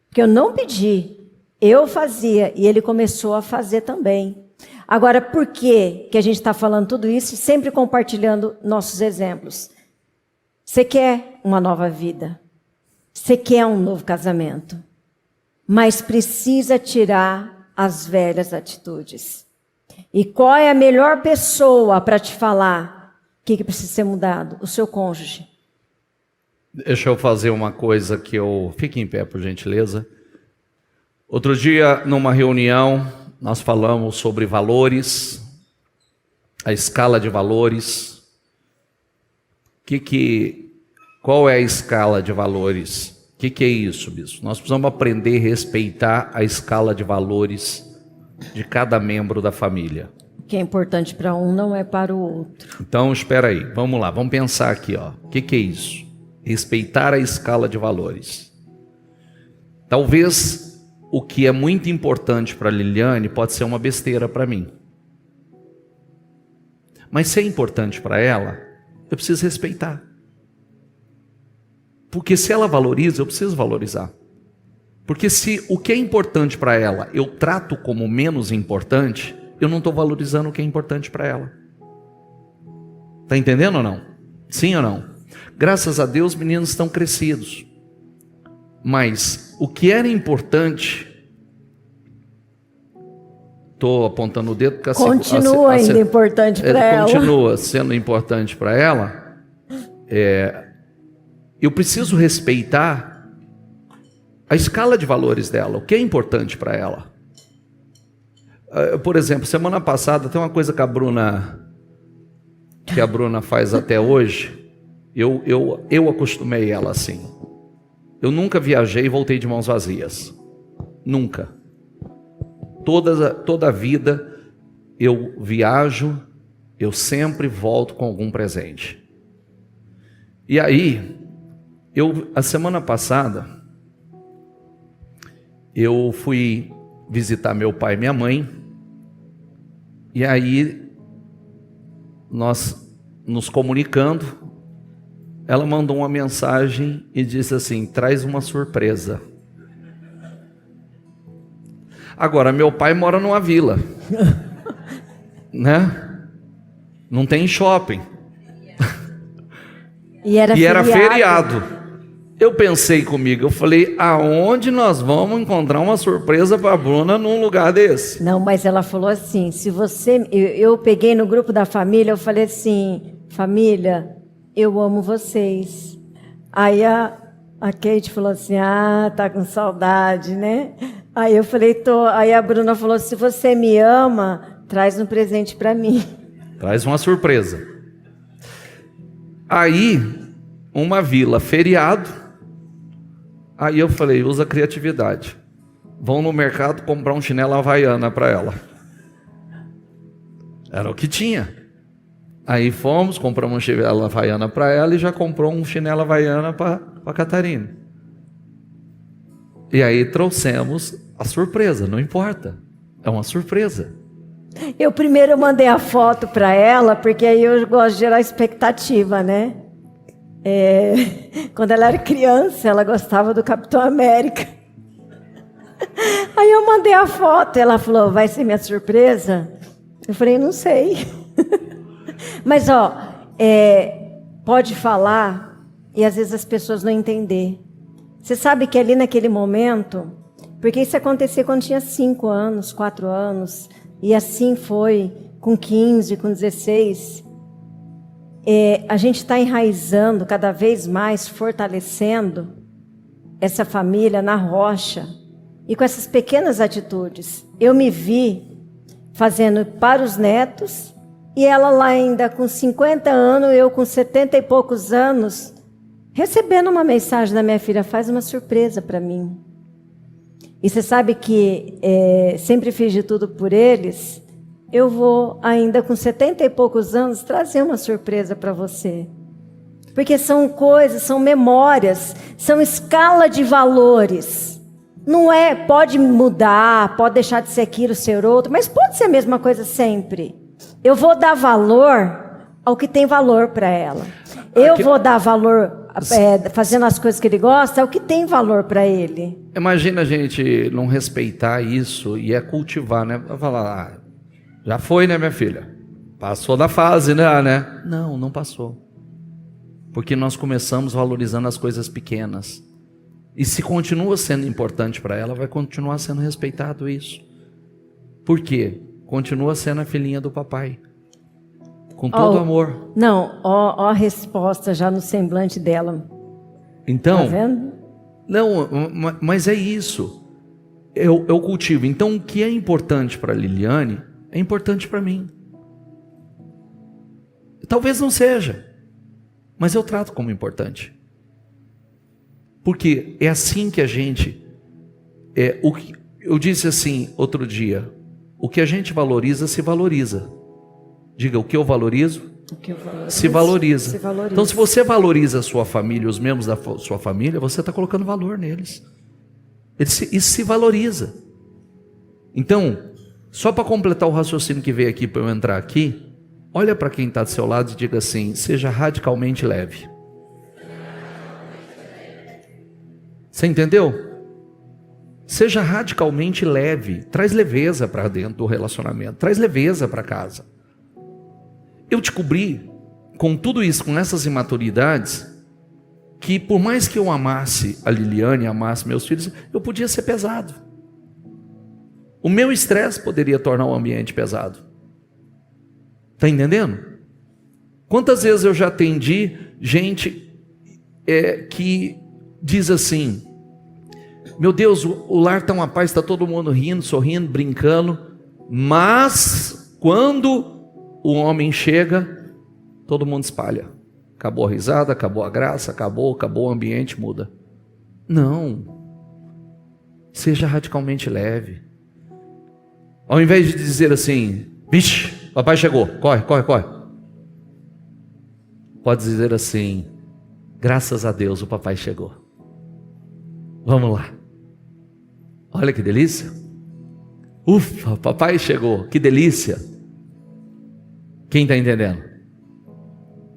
Porque eu não pedi, eu fazia e ele começou a fazer também. Agora, por que a gente está falando tudo isso e sempre compartilhando nossos exemplos? Você quer uma nova vida? Você quer um novo casamento, mas precisa tirar as velhas atitudes. E qual é a melhor pessoa para te falar o que precisa ser mudado? O seu cônjuge. Deixa eu fazer uma coisa que fique em pé, por gentileza. Outro dia, numa reunião, nós falamos sobre valores, a escala de valores. Qual é a escala de valores? O que é isso, bispo? Nós precisamos aprender a respeitar a escala de valores de cada membro da família. O que é importante para um não é para o outro. Então, espera aí, vamos lá, vamos pensar aqui. O que é isso? Respeitar a escala de valores. Talvez o que é muito importante para a Liliane pode ser uma besteira para mim. Mas se é importante para ela, eu preciso respeitar. Porque se ela valoriza, eu preciso valorizar. Porque se o que é importante para ela eu trato como menos importante, eu não estou valorizando o que é importante para ela. Está entendendo ou não? Sim ou não? Graças a Deus, os meninos estão crescidos. Mas o que era importante... Estou apontando o dedo porque continua ainda importante para ela. Continua sendo importante para ela. Eu preciso respeitar a escala de valores dela, o que é importante para ela. Por exemplo, semana passada tem uma coisa que a Bruna faz até hoje. Eu acostumei ela assim. Eu nunca viajei e voltei de mãos vazias. Nunca. Toda a vida eu viajo, eu sempre volto com algum presente. E aí, a semana passada, eu fui visitar meu pai e minha mãe, e aí, nós nos comunicando, ela mandou uma mensagem e disse assim: traz uma surpresa. Agora, meu pai mora numa vila, né? Não tem shopping. E era feriado. Eu pensei comigo, eu falei, aonde nós vamos encontrar uma surpresa para a Bruna num lugar desse? Não, mas ela falou assim, se você... Eu peguei no grupo da família, eu falei assim, família, eu amo vocês. Aí a Kate falou assim, tá com saudade, né? Aí eu falei, tô. Aí a Bruna falou, se você me ama, traz um presente para mim. Traz uma surpresa. Aí, uma vila, feriado. Aí eu falei, usa criatividade. Vão no mercado comprar um chinelo havaiana para ela. Era o que tinha. Aí fomos, compramos um chinelo havaiana para ela e já comprou um chinelo havaiana para a Catarina. E aí trouxemos a surpresa, não importa. É uma surpresa. Eu primeiro mandei a foto para ela, porque aí eu gosto de gerar expectativa, né? Quando ela era criança, ela gostava do Capitão América. Aí eu mandei a foto, ela falou, vai ser minha surpresa? Eu falei, não sei. Mas, pode falar e às vezes as pessoas não entender. Você sabe que ali naquele momento, porque isso acontecia quando tinha 5 anos, 4 anos, e assim foi com 15, com 16... a gente está enraizando cada vez mais, fortalecendo essa família na rocha. E com essas pequenas atitudes, eu me vi fazendo para os netos, e ela lá ainda com 50 anos, eu com 70 e poucos anos, recebendo uma mensagem da minha filha, faz uma surpresa para mim. E você sabe que sempre fiz de tudo por eles. Eu vou, ainda com 70 e poucos anos, trazer uma surpresa para você. Porque são coisas, são memórias, são escala de valores. Não pode mudar, pode deixar de ser aquilo, ser outro, mas pode ser a mesma coisa sempre. Eu vou dar valor ao que tem valor para ela. Eu vou dar valor, fazendo as coisas que ele gosta, ao que tem valor para ele. Imagina a gente não respeitar isso e cultivar, né? Vai falar, já foi, né, minha filha? Passou da fase, né? Não, não passou. Porque nós começamos valorizando as coisas pequenas. E se continua sendo importante para ela, vai continuar sendo respeitado isso. Por quê? Continua sendo a filhinha do papai. Com todo amor. Não, ó a resposta já no semblante dela. Então, tá vendo? Não, mas é isso. Eu cultivo. Então, o que é importante para a Liliane é importante para mim. Talvez não seja, mas eu trato como importante. Porque é assim que a gente... eu disse assim outro dia, o que a gente valoriza, se valoriza. Diga, o que eu valorizo, se valoriza. Então, se você valoriza a sua família, os membros da sua família, você está colocando valor neles. Isso se valoriza. Então, só para completar o raciocínio que veio aqui para eu entrar aqui, olha para quem está do seu lado e diga assim, seja radicalmente leve. Você entendeu? Seja radicalmente leve. Traz leveza para dentro do relacionamento. Traz leveza para casa. Eu descobri, com tudo isso, com essas imaturidades, que por mais que eu amasse a Liliane, amasse meus filhos, eu podia ser pesado. O meu estresse poderia tornar o ambiente pesado. Está entendendo? Quantas vezes eu já atendi gente que diz assim, Meu Deus, o lar está uma paz, está todo mundo rindo, sorrindo, brincando. Mas quando o homem chega, todo mundo espalha. Acabou a risada, acabou a graça, acabou o ambiente, muda. Não. Seja radicalmente leve. Ao invés de dizer assim, vixe, papai chegou, corre, corre, corre. Pode dizer assim, graças a Deus o papai chegou. Vamos lá. Olha que delícia. Ufa, papai chegou, que delícia. Quem está entendendo?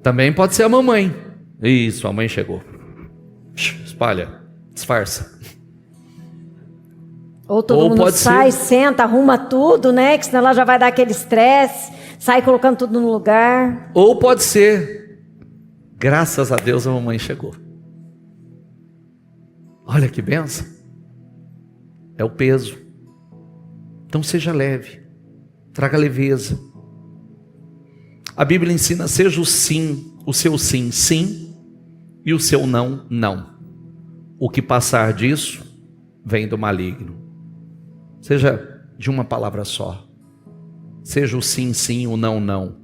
Também pode ser a mamãe. Isso, a mãe chegou. Espalha, disfarça. Ou todo mundo sai, senta, arruma tudo, né? Que senão ela já vai dar aquele estresse, sai colocando tudo no lugar. Ou pode ser, graças a Deus a mamãe chegou. Olha que benção. É o peso. Então seja leve, traga leveza. A Bíblia ensina, seja o sim, o seu sim, sim, e o seu não, não. O que passar disso, vem do maligno. Seja de uma palavra só. Seja o sim, sim, o não, não.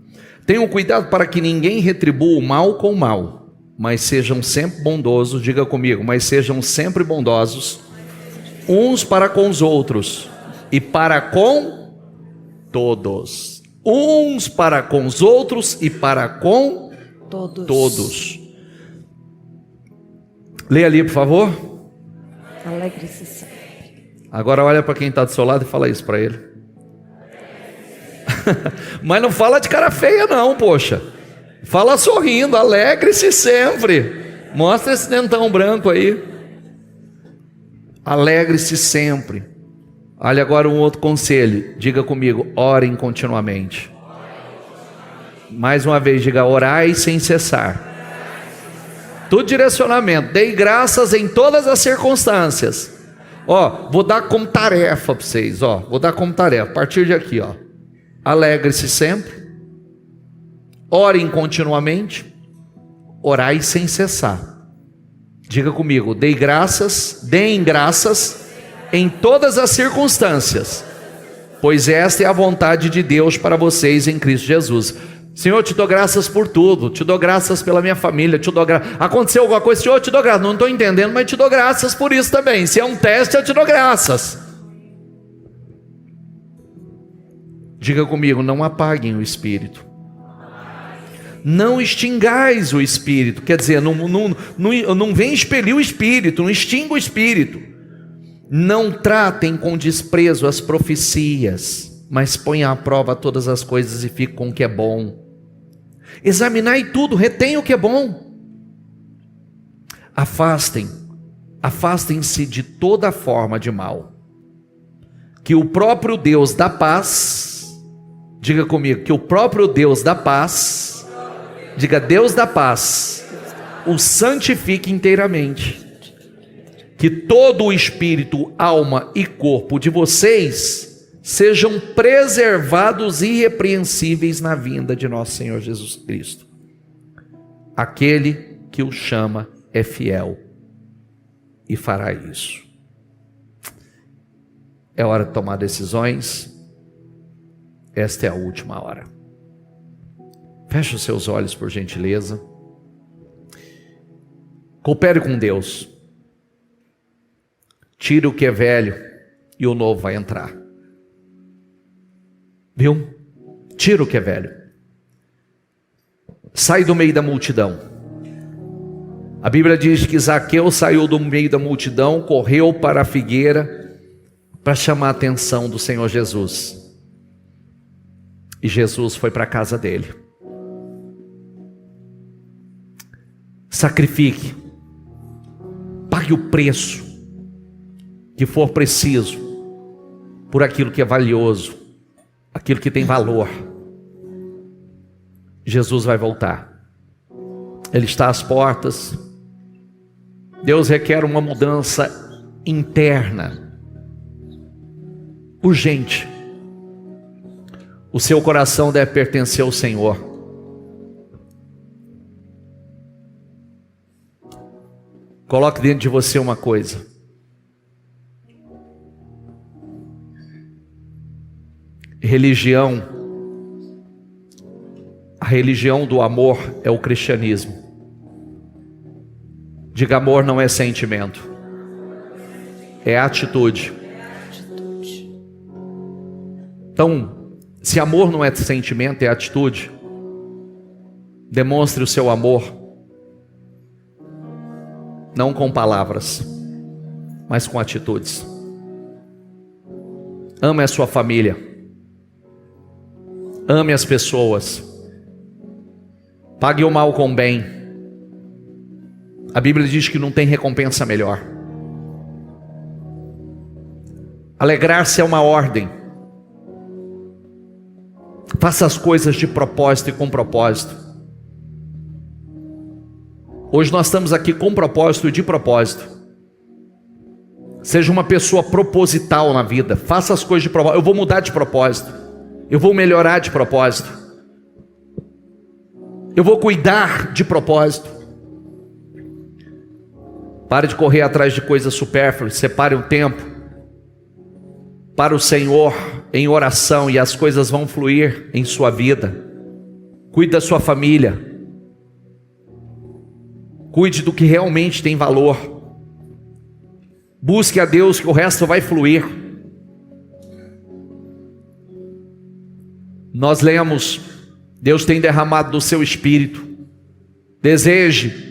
Tenham cuidado para que ninguém retribua o mal com o mal, mas sejam sempre bondosos, diga comigo, mas sejam sempre bondosos, uns para com os outros, e para com todos. Uns para com os outros, e para com todos. Leia ali, por favor. Alegre-se sempre. Agora olha para quem está do seu lado e fala isso para ele. Mas não fala de cara feia não, poxa. Fala sorrindo, alegre-se sempre. Mostra esse dentão branco aí. Alegre-se sempre. Olha agora um outro conselho. Diga comigo, orem continuamente. Mais uma vez, diga, orai sem cessar. Tudo direcionamento. Dei graças em todas as circunstâncias. Ó, vou dar como tarefa para vocês, ó. Vou dar como tarefa, a partir de aqui, ó. Alegre-se sempre. Orem continuamente. Orai sem cessar. Diga comigo, deem graças em todas as circunstâncias, pois esta é a vontade de Deus para vocês em Cristo Jesus. Senhor, te dou graças por tudo, te dou graças pela minha família, te dou aconteceu alguma coisa, Senhor, te dou graças, não estou entendendo, mas te dou graças por isso também. Se é um teste, eu te dou graças. Diga comigo, não apaguem o Espírito. Não extingais o Espírito, quer dizer, não vem expelir o Espírito, não extinga o Espírito. Não tratem com desprezo as profecias, mas ponham à prova todas as coisas e fiquem com o que é bom. Examinai tudo, retenham o que é bom. Afastem-se de toda forma de mal. Que o próprio Deus da paz, diga comigo, que o próprio Deus da paz, diga Deus da paz, o santifique inteiramente. Que todo o espírito, alma e corpo de vocês sejam preservados irrepreensíveis na vinda de nosso Senhor Jesus Cristo. Aquele que o chama é fiel e fará isso. É hora de tomar decisões. Esta é a última hora. Feche os seus olhos, por gentileza. Coopere com Deus. Tire o que é velho e o novo vai entrar. Viu? Tira o que é velho. Sai do meio da multidão. A Bíblia diz que Zaqueu saiu do meio da multidão, correu para a figueira para chamar a atenção do Senhor Jesus. E Jesus foi para a casa dele. Sacrifique. Pague o preço que for preciso por aquilo que é valioso, aquilo que tem valor. Jesus vai voltar. Ele está às portas. Deus requer uma mudança interna, urgente. O seu coração deve pertencer ao Senhor. Coloque dentro de você uma coisa: religião, a religião do amor é o cristianismo. Diga: amor não é sentimento, é atitude. Então, se amor não é sentimento, é atitude, demonstre o seu amor, não com palavras, mas com atitudes. Ame a sua família, ame as pessoas, pague o mal com o bem. A Bíblia diz que não tem recompensa melhor. Alegrar-se é uma ordem. Faça as coisas de propósito e com propósito. Hoje nós estamos aqui com propósito e de propósito. Seja uma pessoa proposital na vida. Faça as coisas de propósito. Eu vou mudar de propósito. Eu vou melhorar de propósito. Eu vou cuidar de propósito. Pare de correr atrás de coisas supérfluas. Separe um tempo para o Senhor em oração e as coisas vão fluir em sua vida. Cuide da sua família. Cuide do que realmente tem valor. Busque a Deus que o resto vai fluir. Nós lemos: Deus tem derramado do seu Espírito. Deseje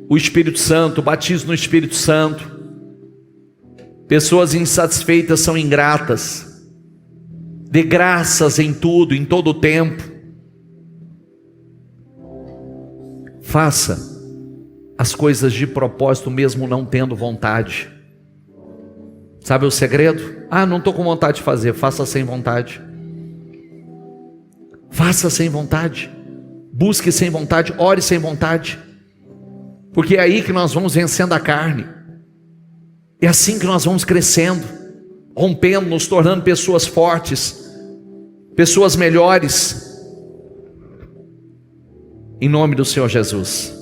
o Espírito Santo, batize no Espírito Santo. Pessoas insatisfeitas são ingratas. Dê graças em tudo, em todo o tempo. Faça as coisas de propósito mesmo não tendo vontade. Sabe o segredo? Não estou com vontade de fazer. Faça sem vontade. Faça sem vontade. Busque sem vontade. Ore sem vontade. Porque é aí que nós vamos vencendo a carne. É assim que nós vamos crescendo, rompendo, nos tornando pessoas fortes, pessoas melhores. Em nome do Senhor Jesus.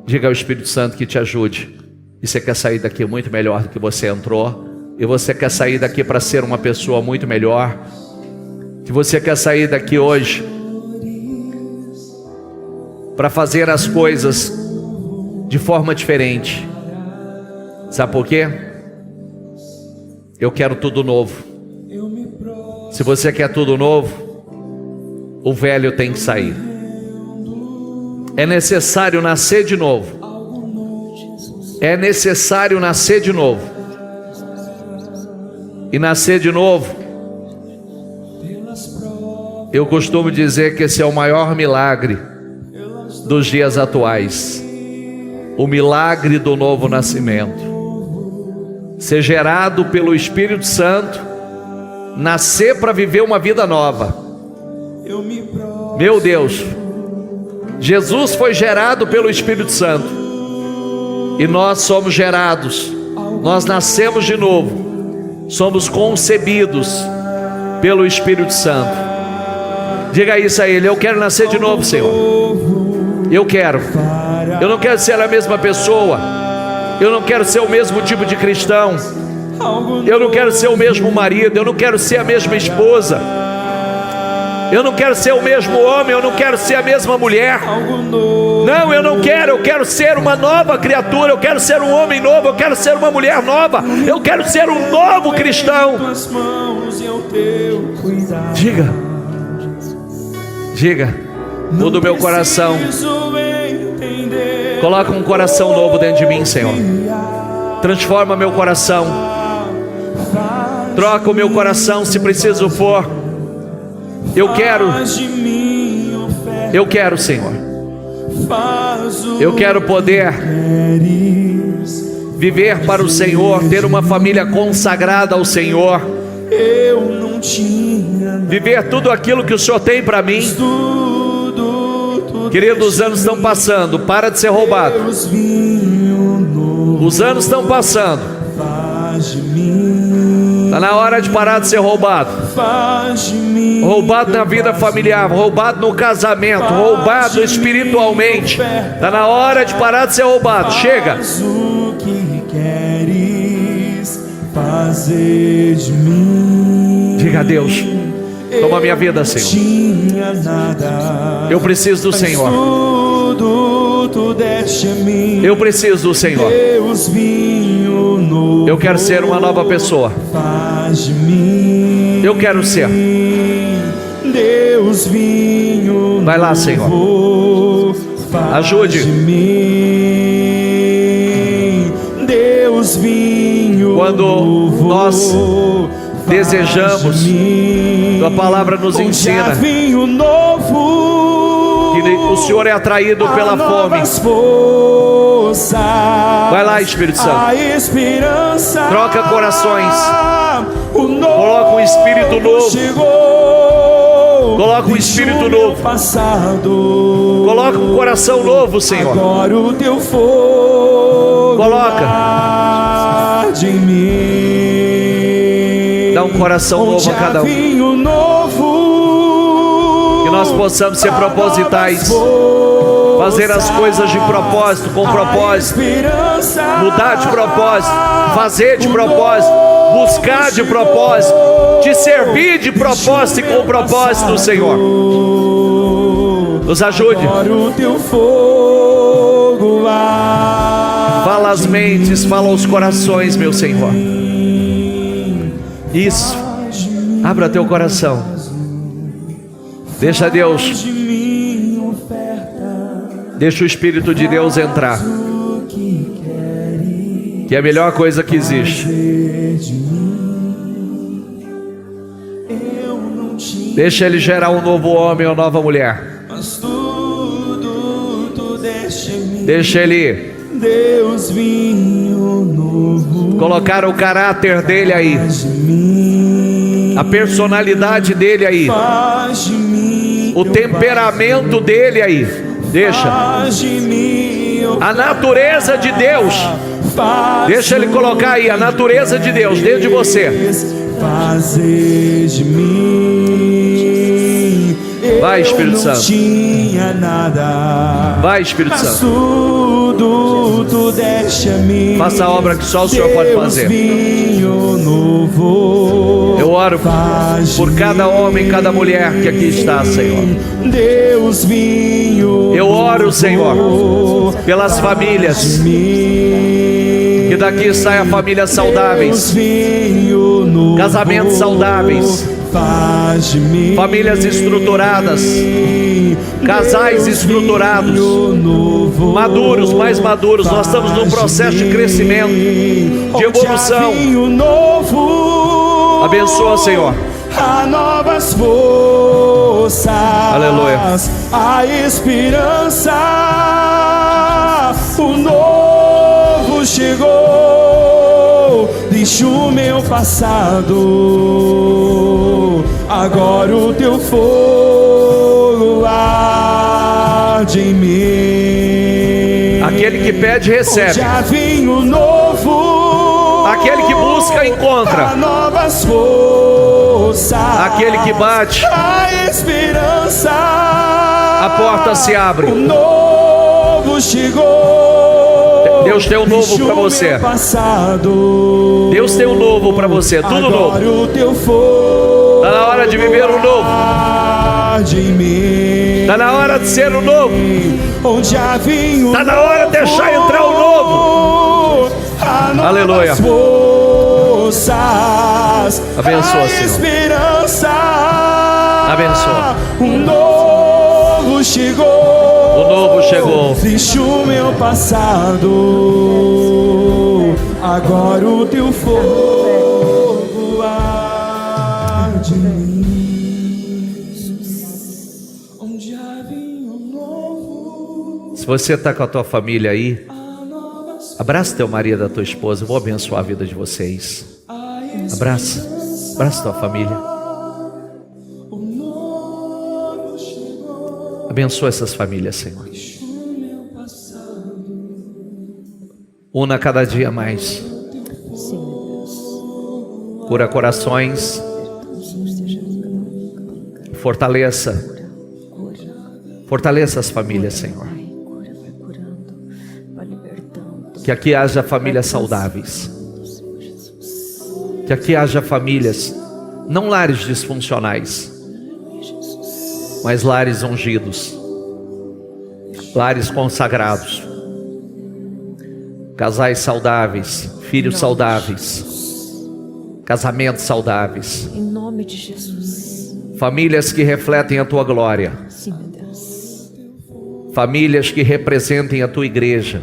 Diga ao Espírito Santo que te ajude. E você quer sair daqui muito melhor do que você entrou. E você quer sair daqui para ser uma pessoa muito melhor. Que você quer sair daqui hoje para fazer as coisas de forma diferente. Sabe por quê? Eu quero tudo novo. Se você quer tudo novo, o velho tem que sair. É necessário nascer de novo. É necessário nascer de novo. E nascer de novo, eu costumo dizer que esse é o maior milagre dos dias atuais. O milagre do novo nascimento. Ser gerado pelo Espírito Santo, nascer para viver uma vida nova. Meu Deus, Jesus foi gerado pelo Espírito Santo. E nós somos gerados, nós nascemos de novo, somos concebidos pelo Espírito Santo. Diga isso a Ele: eu quero nascer de novo, Senhor. Eu quero. Eu não quero ser a mesma pessoa. Eu não quero ser o mesmo tipo de cristão. Eu não quero ser o mesmo marido. Eu não quero ser a mesma esposa. Eu não quero ser o mesmo homem. Eu não quero ser a mesma mulher. Não, eu não quero. Eu quero ser uma nova criatura. Eu quero ser um homem novo. Eu quero ser uma mulher nova. Eu quero ser um novo cristão. Diga, muda o meu coração. Coloca um coração novo dentro de mim, Senhor. Transforma meu coração. Troca o meu coração se preciso for. Eu quero, Senhor. Eu quero poder viver para o Senhor, ter uma família consagrada ao Senhor, viver tudo aquilo que o Senhor tem para mim. Querido, os anos estão passando, para de ser roubado. Os anos estão passando. Está na hora de parar de ser roubado. Roubado na vida familiar, roubado no casamento, roubado espiritualmente. Está na hora de parar de ser roubado. Chega. O que queres fazer de mim? Diga a Deus: toma minha vida, Senhor. Tinha nada, Eu preciso do Senhor. tudo tu deste a mim. Eu preciso do Senhor. Deus, vinho novo, Eu quero ser uma nova pessoa. faz de mim. Eu quero ser. Deus, vinho Vai lá, Senhor. novo, faz Ajude. de mim. Deus, vinho Quando novo, nós faz desejamos, de mim. Tua palavra nos Onde há ensina vinho novo, que o Senhor é atraído pela fome. novas forças. Vai lá, Espírito Santo. A esperança. Troca corações. O novo Coloca um espírito novo. chegou. Coloca um espírito Deixa o meu novo. passado. Coloca um coração novo, Senhor. Agora o teu fogo Coloca. arde em mim. Dá um coração novo a cada um. Vinho novo. Que nós possamos ser propositais. Fazer as coisas de propósito, com propósito. Mudar de propósito. Fazer de propósito. Buscar de propósito. Te servir de propósito e com propósito, Senhor. Nos ajude. Fala as mentes, fala os corações, meu Senhor. Isso. Abra teu coração. Deixa Deus. Deixa o Espírito de Deus entrar. Que é a melhor coisa que existe. Deixa Ele gerar um novo homem ou nova mulher. Deixa Ele colocar o caráter dele aí, a personalidade dele aí, o temperamento dele aí. Deixa a natureza de Deus. Deixa Ele colocar aí a natureza de Deus dentro de você. Fazer de mim. Vai, Espírito Santo. Tinha nada. Vai, Espírito Santo. Tudo tu deste a mim. Faça a obra que só o Senhor pode fazer. Vinho novo. Eu oro por cada homem, cada mulher que aqui está, Senhor. Deus, vinho. Eu oro, Senhor, pelas famílias. Que daqui saia famílias saudáveis, casamentos saudáveis, famílias estruturadas, casais estruturados, maduros, mais maduros. Nós estamos num processo de crescimento, de evolução. Abençoa, Senhor. Há novas forças. Aleluia. A esperança. O novo chegou. Deixa o meu passado. Agora o teu fogo arde em mim. Aquele que pede, recebe. Já vinho novo. Aquele que busca, encontra. Novas forças. Aquele que bate, a esperança. A porta se abre. O novo chegou. Deus tem um novo para você. Deus tem um novo para você. Tudo novo. Está na hora de viver o novo. Está na hora de ser o novo. Está na hora de deixar entrar o novo. Aleluia. Abençoa, Senhor. Abençoa. O novo chegou. O novo chegou. Deixa o meu passado. Agora o teu fogo arde em mim. Onde há vinho novo. Se você está com a tua família aí, abraça teu marido, a tua esposa. Eu vou abençoar a vida de vocês. Abraça tua família. Abençoa essas famílias, Senhor. Una cada dia mais. Cura corações. Fortaleça as famílias, Senhor. Que aqui haja famílias saudáveis. Que aqui haja famílias Não lares disfuncionais, mas lares ungidos, lares consagrados, casais saudáveis, filhos saudáveis, casamentos saudáveis, Em nome de Jesus. famílias que refletem a tua glória, Sim, meu Deus. famílias que representem a tua igreja.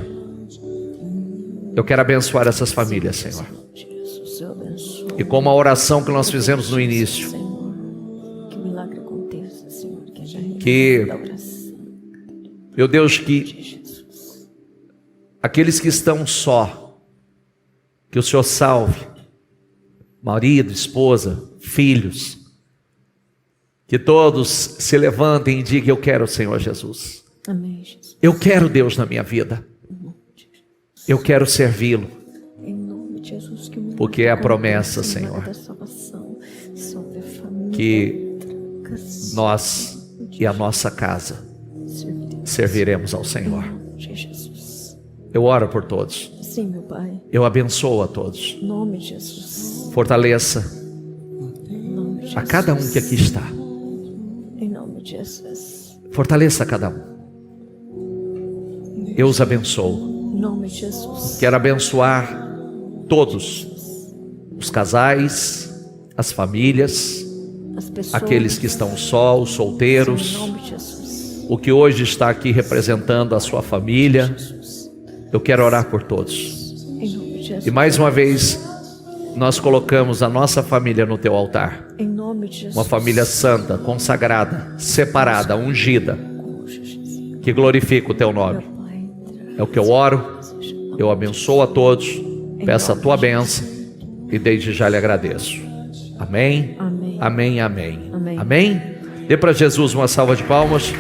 Eu quero abençoar essas famílias, Senhor. Jesus, eu abençoo. E como a oração que nós fizemos no início, Senhor, que o milagre aconteça, Senhor, que haja Que- da oração meu Deus, que de Jesus. aqueles que estão só, que o Senhor salve, marido, esposa, filhos, que todos se levantem e digam: eu quero o Senhor Jesus. Amém, Jesus. Eu quero Deus na minha vida. Eu quero servi-lo, Em nome de Jesus, que o milagre porque é a promessa, aconteça, o Senhor, milagre da salvação sobre a família, que casa, nós e a nossa casa serviremos ao Senhor. Em nome de Jesus. Eu oro por todos. Sim, meu Pai. Eu abençoo a todos. Em nome de Jesus. Fortaleça Em nome de Jesus. a cada um que aqui está. Em nome de Jesus. Fortaleça a cada um. Eu os abençoo. Em nome de Jesus. Quero abençoar todos os casais, as famílias, As pessoas. aqueles que estão só, os Em solteiros, nome de Jesus. o que hoje está aqui representando a sua família. Eu quero orar por todos. Em nome de Jesus. E mais uma vez, nós colocamos a nossa família no teu altar. Em nome de Jesus. Uma família santa, consagrada, separada, ungida, que glorifica o teu nome. Meu Pai, É o que eu oro, eu abençoo a todos, peço a tua bênção e desde já lhe agradeço. Amém? Amém. Amém, amém. Amém. Amém? Dê para Jesus uma salva de palmas.